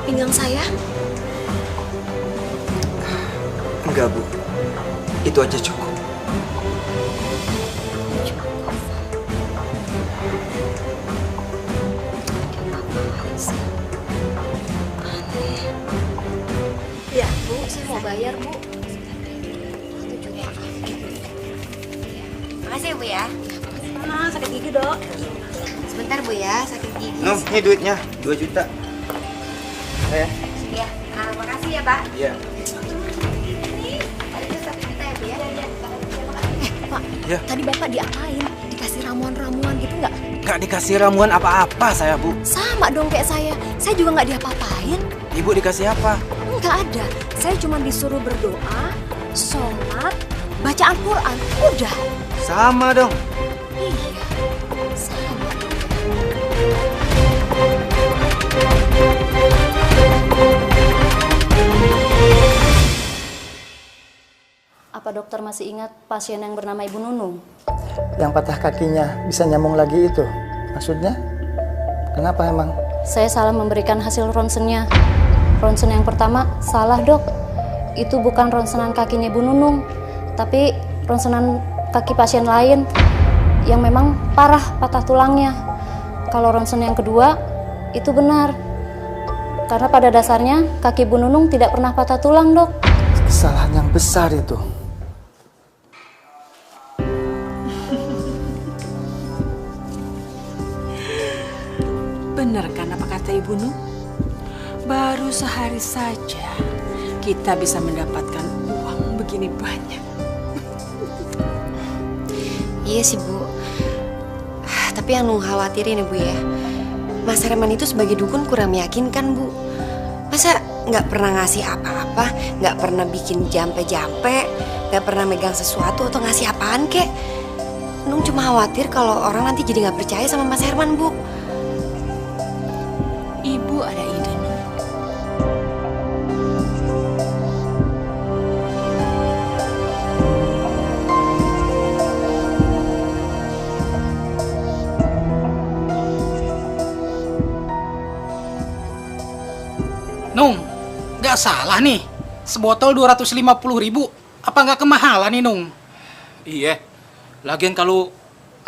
pinggang saya? Enggak, Bu. Itu aja cukup. Ya, Bu, saya mau bayar, Bu. Makasih, Bu ya. Sakit gigi, Dok. Sebentar, Bu ya, sakit gigi. Nuh, ini duitnya 2 juta. Ya, Terima kasih ya, Pak. Iya. Ini ada jus 1 juta ya, Bu ya? Pak, Ya. tadi Bapak diapain? Dikasih ramuan-ramuan gitu nggak? Nggak dikasih ramuan apa-apa saya, Bu. Sama dong kayak saya juga nggak diapa-apain. Ibu dikasih apa? Nggak ada, saya cuma disuruh berdoa, sholat, baca Al-Quran, udah. Sama dong. Iya, sama dong. Apa dokter masih ingat pasien yang bernama Ibu Nunung? Yang patah kakinya bisa nyambung lagi itu. Maksudnya? Kenapa emang? Saya salah memberikan hasil ronsennya. Ronsen yang pertama salah, Dok. Itu bukan ronsenan kakinya Ibu Nunung, tapi ronsenan kaki pasien lain yang memang parah patah tulangnya. Kalau ronsen yang kedua itu benar. Karena pada dasarnya kaki Ibu Nunung tidak pernah patah tulang, Dok. Kesalahan yang besar itu. Benar kan apa kata Ibu Nun? Baru sehari saja kita bisa mendapatkan uang begini banyak. Iya sih, Bu. Tapi yang Nung khawatirin ya, Bu ya. Mas Herman itu sebagai dukun kurang meyakinkan, Bu. Masa nggak pernah ngasih apa-apa, nggak pernah bikin jampe-jampe, nggak pernah megang sesuatu atau ngasih apaan kek. Nung cuma khawatir kalau orang nanti jadi nggak percaya sama Mas Herman, Bu. Ibu ada ide, Nun. Nung, nggak salah nih. Sebotol 250.000. Apa nggak kemahalan nih, Nung? Iya. Lagian kalau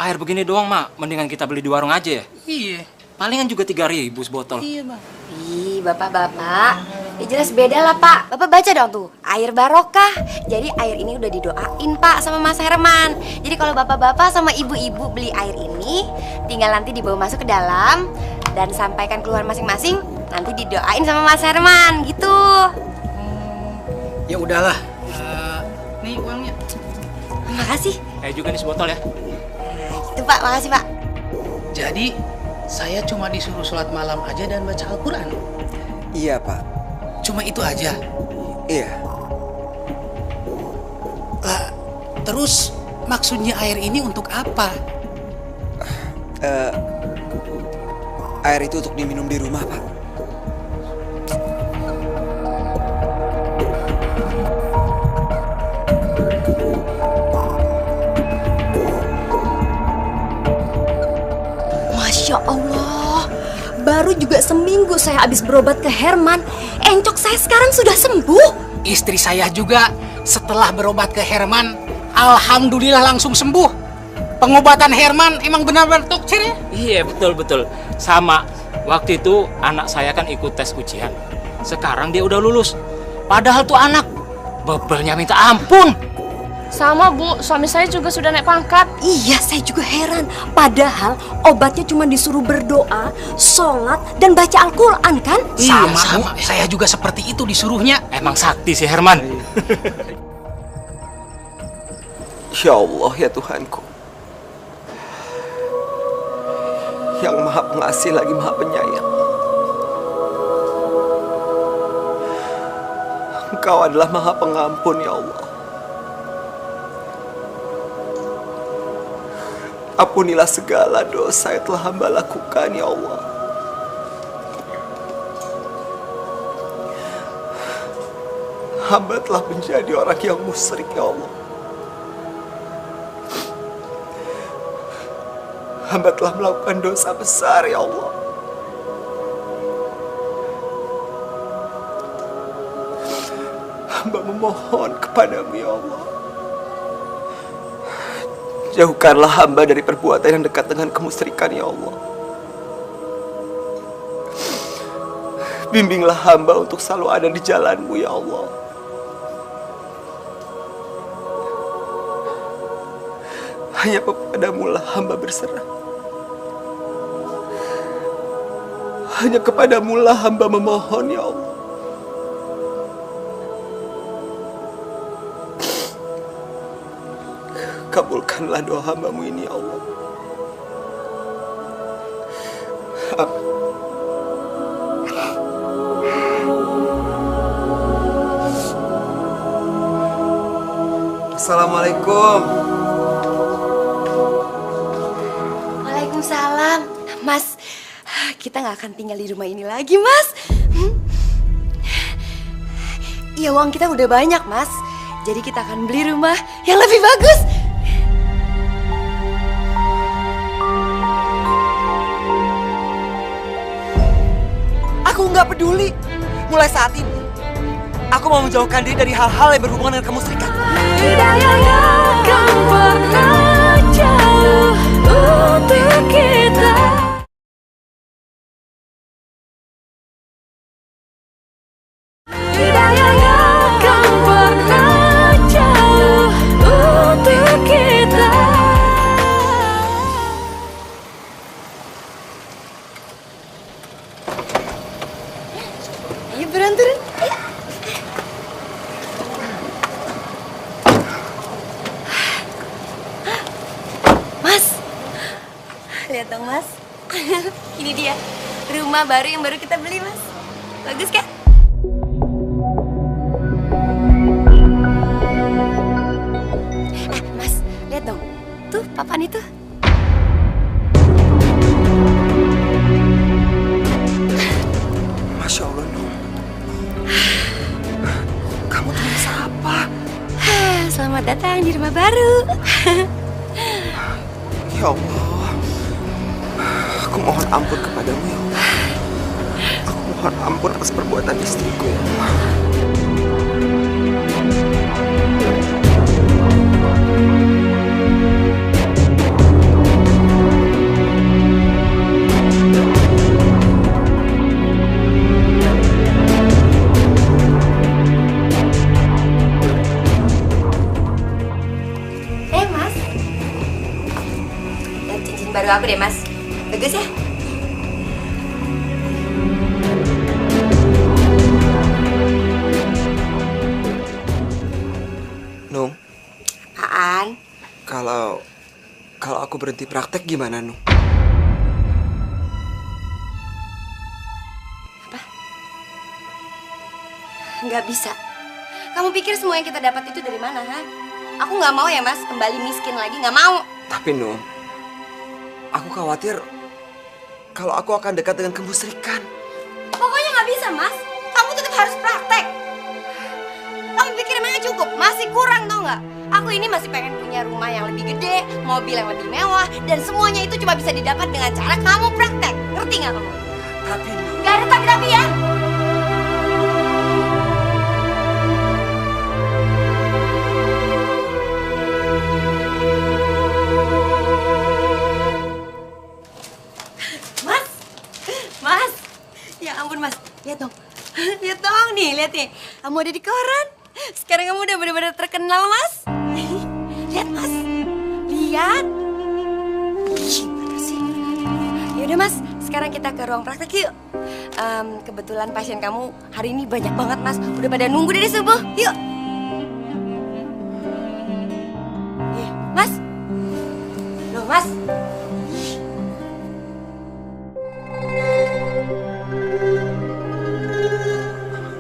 air begini doang, Mak, mendingan kita beli di warung aja ya. Iya. Palingan juga 3.000 sebotol. Iya, Bang. Ih, Bapak-bapak. Ya jelas beda lah, Pak. Bapak baca dong tuh. Air barokah. Jadi air ini udah didoain, Pak, sama Mas Herman. Jadi kalau bapak-bapak sama ibu-ibu beli air ini, tinggal nanti dibawa masuk ke dalam dan sampaikan keluhan masing-masing. Nanti didoain sama Mas Herman, gitu. Ya udahlah. Nih uangnya. Terima kasih. Kayak juga nih sebotol ya. Itu, Pak. Makasih, Pak. Jadi, saya cuma disuruh sholat malam aja dan baca Al-Quran. Iya, Pak. Cuma itu aja. Iya. Lah, terus maksudnya air ini untuk apa? Air itu untuk diminum di rumah, Pak. Masya Allah, baru juga seminggu saya habis berobat ke Herman, encok saya sekarang sudah sembuh. Istri saya juga setelah berobat ke Herman, alhamdulillah langsung sembuh. Pengobatan Herman emang benar-benar tokcer ya? Iya, betul-betul. Sama, waktu itu anak saya kan ikut tes ujian. Sekarang dia udah lulus. Padahal tuh anak bebelnya minta ampun. Sama, Bu, suami saya juga sudah naik pangkat. Iya, saya juga heran. Padahal obatnya cuma disuruh berdoa, sholat, dan baca Al-Quran kan? Sama. Saya juga seperti itu disuruhnya. Emang sakti si Herman. Ya Allah, ya Tuhanku. Yang Maha Pengasih lagi Maha Penyayang. Engkau adalah Maha Pengampun, ya Allah. Ampunilah segala dosa yang telah hamba lakukan, ya Allah. Hamba telah menjadi orang yang musyrik, ya Allah. Hamba telah melakukan dosa besar, ya Allah. Hamba memohon kepadamu, ya Allah. Jauhkanlah hamba dari perbuatan yang dekat dengan kemusyrikan, ya Allah. Bimbinglah hamba untuk selalu ada di jalan-Mu, ya Allah. Hanya kepadamu lah hamba berserah. Hanya kepadamu lah hamba memohon, ya Allah. Kabulkanlah doa hamba-Mu ini, ya Allah. Assalamualaikum. Waalaikumsalam. Mas, kita nggak akan tinggal di rumah ini lagi, Mas. Iya, uang kita udah banyak, Mas. Jadi kita akan beli rumah yang lebih bagus. Aku nggak peduli. Mulai saat ini, aku mau menjauhkan diri dari hal-hal yang berhubungan dengan kemusyrikan. Hidayahnya akan pernah jauh untuk kita. Hidayahnya akan pernah jauh untuk kita. Ayo buruan turun. Mas, lihat dong, Mas. Ini dia rumah baru yang baru kita beli, Mas. Bagus kan? Mas, lihat dong. Tuh, papan itu. Masya Allah, Nur. Kamu tuh bisa apa? Selamat datang di rumah baru. Ya Allah, aku mohon ampun kepadamu, ya Allah. Aku mohon ampun atas perbuatan istriku, ya Allah. Mas. Lihat cincin baru aku deh, Mas. Bagus ya? Nung, Apaan? kalau aku berhenti praktek gimana, Nung? Nggak bisa. Kamu pikir semua yang kita dapat itu dari mana, ha? Aku nggak mau ya, Mas, kembali miskin lagi. Nggak mau. Tapi, Nung, aku khawatir kalau aku akan dekat dengan kemusyrikan. Pokoknya nggak bisa, Mas. Kamu tetap harus praktek. Kamu pikir emangnya cukup? Masih kurang, tau nggak? Aku ini masih pengen punya rumah yang lebih gede, mobil yang lebih mewah, dan semuanya itu cuma bisa didapat dengan cara kamu praktek. Ngerti nggak kamu? Tapi, Nggak ada tapi ya. Mas, ya ampun, Mas, lihat dong, lihat dong nih, lihat nih, kamu ada di koran. Sekarang kamu udah benar-benar terkenal, Mas. Lihat, Mas, lihat. Gimana sih? Yaudah, Mas, sekarang kita ke ruang praktek yuk. Kebetulan pasien kamu hari ini banyak banget, Mas. Udah pada nunggu dari subuh. Yuk. Mas, loh, Mas.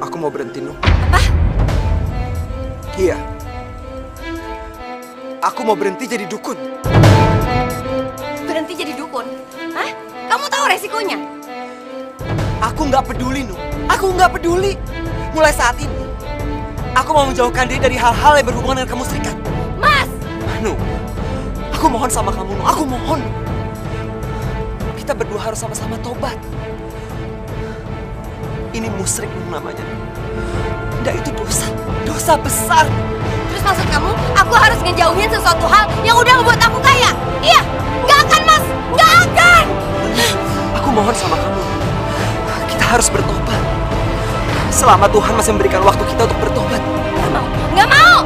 aku mau berhenti, Nung. Apa? Iya. Aku mau berhenti jadi dukun. Berhenti jadi dukun? Hah? Kamu tahu resikonya? Aku nggak peduli, Nung. Aku nggak peduli. Mulai saat ini, aku mau menjauhkan diri dari hal-hal yang berhubungan dengan kemusyrikan. Mas! Nung, aku mohon sama kamu, Nung. Aku mohon. Kita berdua harus sama-sama tobat. Ini musyrik, Nung, namanya. Dan itu dosa. Dosa besar. Terus maksud kamu, aku harus ngejauhin sesuatu hal yang udah ngebuat aku kaya? Iya! Nggak akan, Mas! Nggak akan! Aku mohon sama kamu. Kita harus bertobat. Selama Tuhan masih memberikan waktu kita untuk bertobat. Nggak mau! Nggak mau!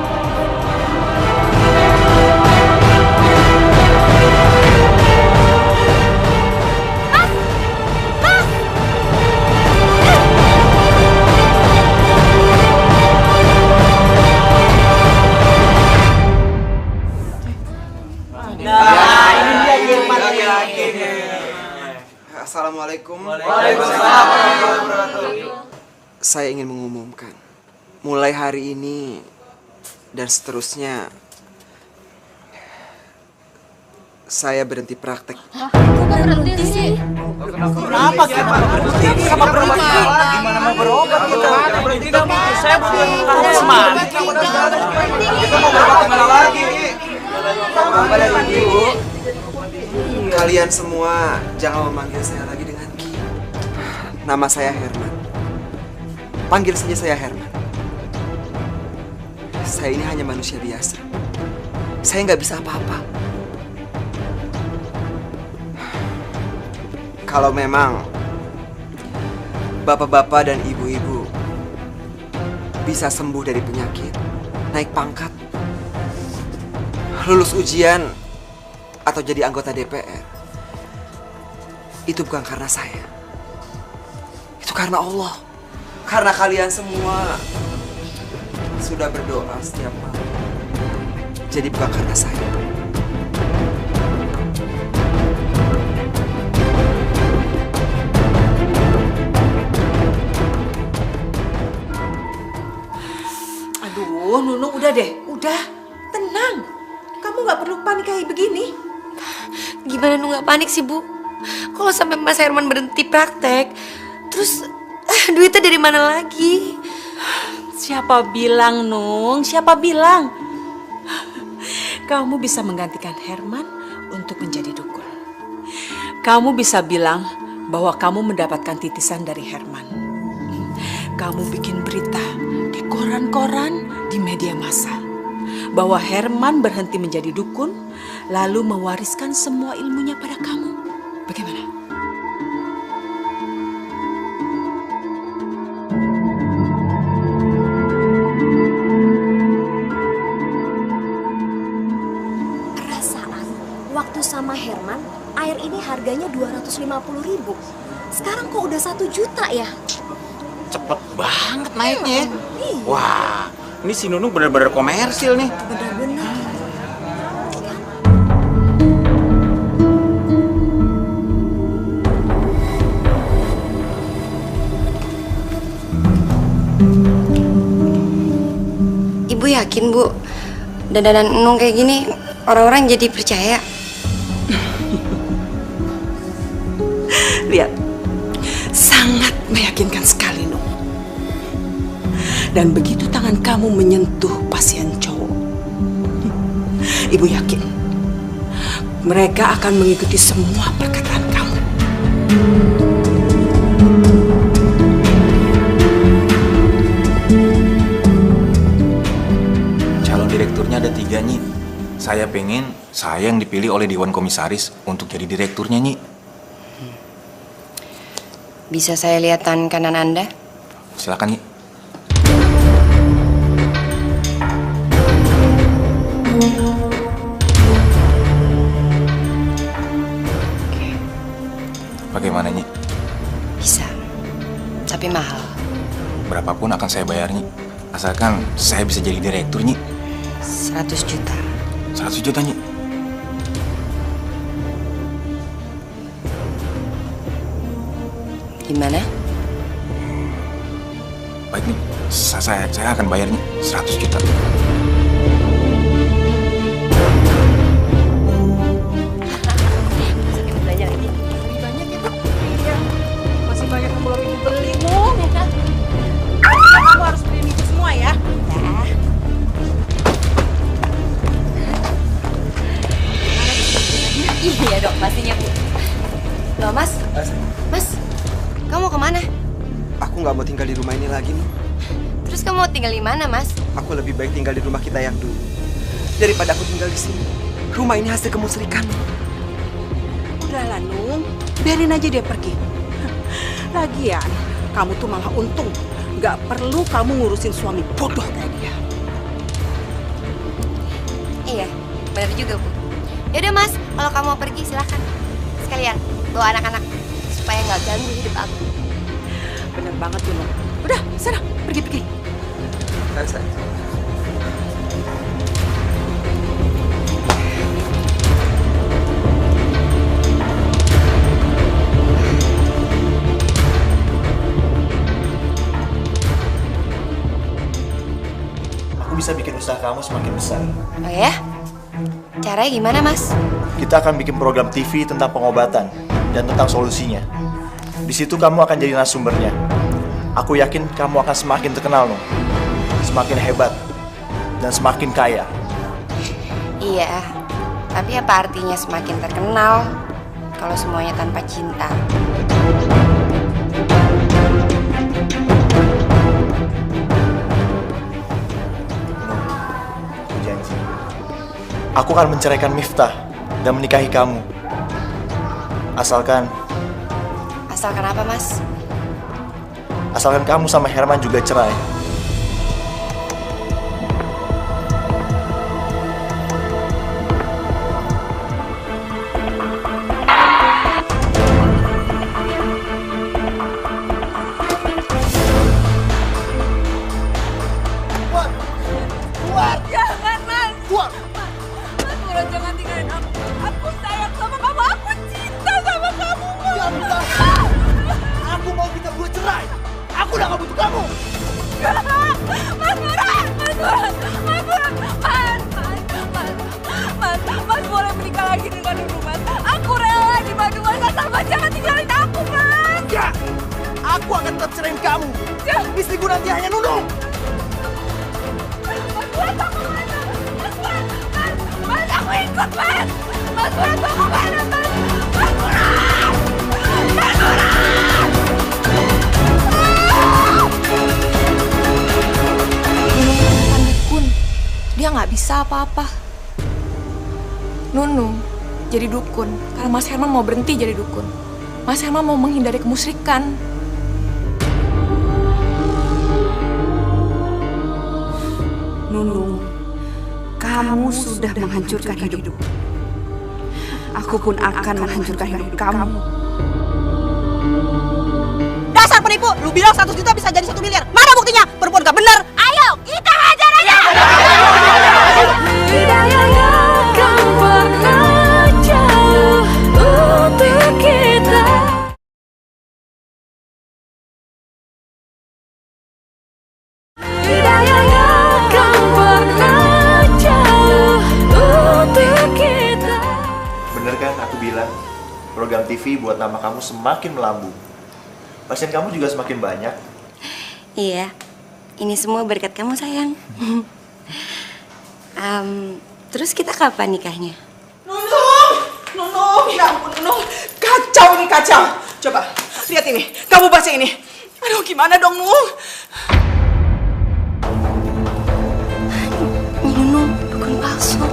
saya ingin mengumumkan, mulai hari ini dan seterusnya, saya berhenti praktek. Hah? Kok berhenti sih? Kenapa kita berhenti? Kenapa berobat? Gimana mau berobat kita? Berhenti nggak mungkin. Saya butuh semangat. Kita mau berobat kemana lagi? Bapak dan Ibu, kalian semua jangan memanggil saya lagi dengan Ki. Nama saya Herman. Panggil saja saya Herman. Saya ini hanya manusia biasa. Saya nggak bisa apa-apa. Kalau memang bapak-bapak dan ibu-ibu bisa sembuh dari penyakit, naik pangkat, lulus ujian, atau jadi anggota DPR, itu bukan karena saya. Itu karena Allah. Karena kalian semua sudah berdoa setiap malam. Jadi bukan karena saya. Aduh, Nunung udah deh, udah. Tenang. Kamu nggak perlu panik kayak begini. Gimana Nung nggak panik sih, Bu? Kalau sampai Mas Herman berhenti praktek, terus duitnya dari mana lagi? Siapa bilang, Nung? Siapa bilang? Kamu bisa menggantikan Herman untuk menjadi dukun. Kamu bisa bilang bahwa kamu mendapatkan titisan dari Herman. Kamu bikin berita di koran-koran, di media massa, bahwa Herman berhenti menjadi dukun, lalu mewariskan semua ilmunya pada kamu. Bagaimana? Perasaan waktu sama Herman, air ini harganya 250.000. Sekarang kok udah 1 juta ya? Cepet banget naiknya. Iya. Wah, ini si Nunung bener-bener komersil nih. Bener-bener. Ibu yakin, Bu, dandanan Nung kayak gini orang-orang jadi percaya? Lihat, sangat meyakinkan sekali, Nung. Dan begitu tangan kamu menyentuh pasien cowok, Ibu yakin mereka akan mengikuti semua perkataan kamu. Calon direkturnya ada 3, Nyi. Saya pengen saya yang dipilih oleh Dewan Komisaris untuk jadi direkturnya, Nyi. Bisa saya lihat tangan kanan Anda? Silakan, Nyi. Bagaimana, Nyi? Bisa, tapi mahal. Berapapun akan saya bayar, Nyi. Asalkan saya bisa jadi direktur, Nyi. 100 juta. 100 juta, Nyi. Gimana? Baik, Nyi. Saya akan bayar, Nyi. 100 juta. Belajar lagi. Lebih banyak ya, Bu? Iya. Masih banyak yang belum Ibu beli, Nung. Kamu harus beli itu semua ya. Iya dok, pastinya Bu. Loh Mas, Mas, kamu mau kemana? Aku nggak mau tinggal di rumah ini lagi, Nung. Terus kamu mau tinggal di mana, Mas? Aku lebih baik tinggal di rumah kita yang dulu daripada aku tinggal di sini. Rumah ini hasil kemusrikan. Udahlah, Nung. Biarin aja dia pergi. Lagian, kamu tuh malah untung. Gak perlu kamu ngurusin suami bodoh kayak dia. Iya, benar juga Bu. Yaudah Mas, kalau kamu mau pergi silahkan. Sekalian bawa anak-anak supaya nggak ganggu hidup aku. Bener banget tuh, Nung. Udah, sana, pergi-pergi. Saya. aku bisa bikin usaha kamu semakin besar. Oh ya? Caranya gimana, Mas? Kita akan bikin program TV tentang pengobatan dan tentang solusinya. Di situ kamu akan jadi narasumbernya. Aku yakin kamu akan semakin terkenal, Nung. Semakin hebat dan semakin kaya. Iya, tapi apa artinya semakin terkenal kalau semuanya tanpa cinta? Aku janji, aku akan menceraikan Miftah dan menikahi kamu. Asalkan apa, Mas? Asalkan kamu sama Herman juga cerai. Jangan, Mas. Mas Murad, jangan tinggalin aku. Aku sayang sama kamu. Aku cinta sama kamu, Mas. Aku mau kita berdua cerai. Aku udah gak butuh kamu. Mas Murad, Mas boleh menikah lagi dengan Nunung, Mas. Aku rela dibantu Mas, asal Mas jangan tinggalin aku, Mas. Enggak, aku akan tetap ceraiin kamu. Istriku nanti hanya Nunung. Mas Murad, aku mana? Mas, aku ikut, Mas. Mas Murad, aku mana, Mas? Mas Murad! Mas Murad! Bukan dukun. Dia nggak bisa apa-apa. Nunung jadi dukun karena Mas Herman mau berhenti jadi dukun. Mas Herman mau menghindari kemusyrikan. Nunung, kamu sudah menghancurkan hidup. Aku pun akan menghancurkan hidup kamu. Dasar penipu, lu bilang 100 juta bisa jadi 1 miliar. Mana buktinya? Perempuan gak bener. Ayo, kita hajar aja. Bener kan aku bilang, program TV buat nama kamu semakin melambung. Pasien kamu juga semakin banyak. Iya, ini semua berkat kamu, sayang. Terus kita kapan nikahnya? Nunung, ya ampun Nunung. Kacau ini, kacau. Coba, lihat ini. Kamu baca ini. Aduh, gimana dong, Nung? Nunung, dukun palsu.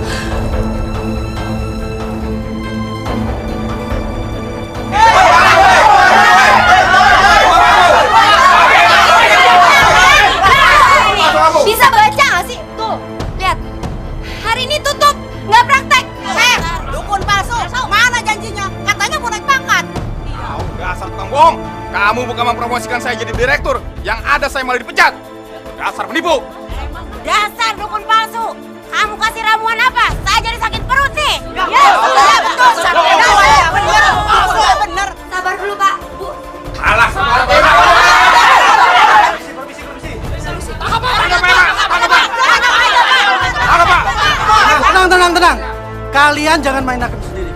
Bisa baca nggak sih? Tuh, lihat. Hari ini tutup, nggak praktek. Dukun palsu. Mana janjinya? Katanya mau naik pangkat. Dasar tukang bohong. Kamu bukan mempromosikan saya jadi direktur. Yang ada saya malah dipecat. Dasar penipu. Dasar dukun palsu. Kamu kasih ramuan apa? Saya jadi sakit perut nih. Ya, betul. Bener. Sabar dulu, Pak. Bu. Alah, Tenang. Kalian jangan main hakim sendiri.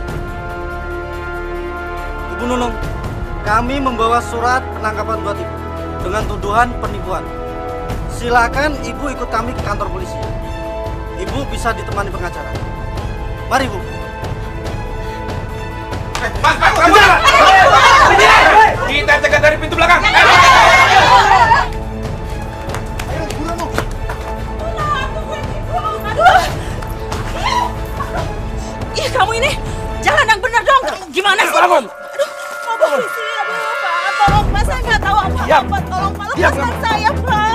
Ibu Nunung, kami membawa surat penangkapan buat Ibu dengan tuduhan penipuan. Silakan Ibu ikut kami ke kantor polisi. Ibu bisa ditemani pengacara. Mari, Bu. Kita cegat dari pintu belakang. Ih, kamu ini jalan yang bener dong. Gimana sih? Aduh, mau polisi. Aduh, Pak, tolong Pak, saya nggak tahu apa-apa. Tolong Pak, lepaskan saya, Pak.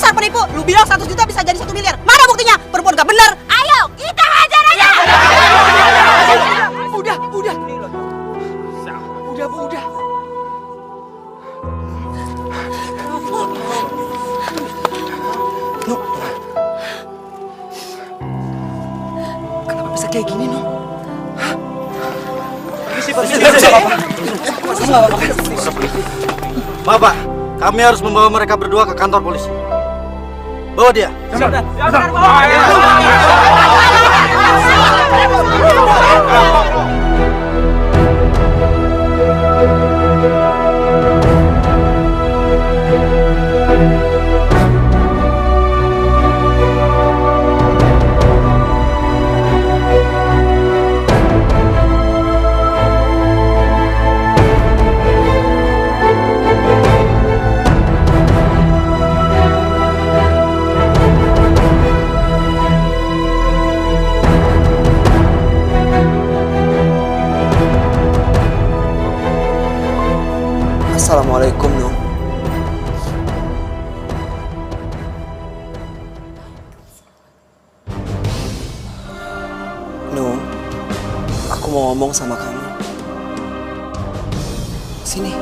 Dasar penipu, lu bilang 100 juta bisa jadi 1 miliar. Mana buktinya? Perempuan gak bener. Ayo, kita hajar aja. Udah. Udah, Bu, udah. Nuk. Kenapa bisa kayak gini, Nuk? Bapak, kami harus membawa mereka berdua ke kantor polisi. Bawa dia. Assalamualaikum, Nung. Nung, aku mau ngomong sama kamu. Sini.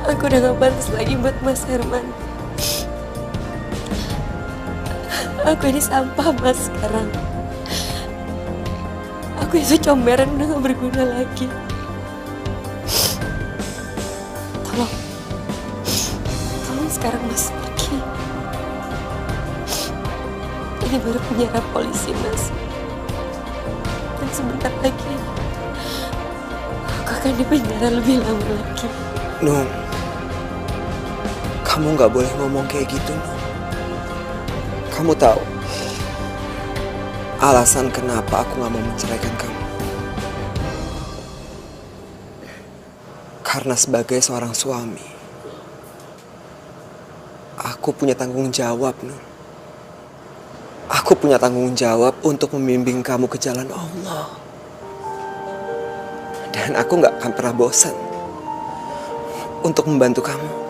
Aku udah gak pantas lagi buat Mas Herman. Aku ini sampah, Mas, sekarang. Aku itu comberan udah gak berguna lagi. Tolong sekarang Mas pergi. Ini baru penjara polisi, Mas. Dan sebentar lagi aku akan dipenjara lebih lama lagi. Nung, kamu nggak boleh ngomong kayak gitu, Nung. Kamu tahu alasan kenapa aku nggak mau menceraikan kamu? Karena sebagai seorang suami, aku punya tanggung jawab, Nung. Aku punya tanggung jawab untuk membimbing kamu ke jalan Allah. Dan aku nggak akan pernah bosan untuk membantu kamu.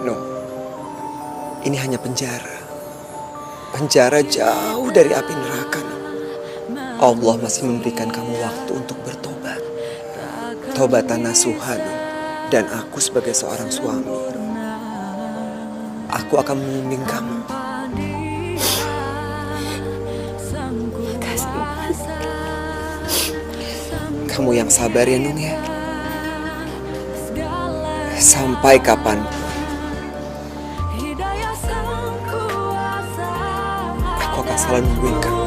No, ini hanya penjara. Penjara jauh dari api neraka. No. Allah masih memberikan kamu waktu untuk bertobat. Tobatan nasuha, no. Dan aku sebagai seorang suami, aku akan membimbing kamu. Makasih, Mas. Kamu yang sabar ya, Nung ya. Sampai kapanpun aku akan selalu nungguin kamu.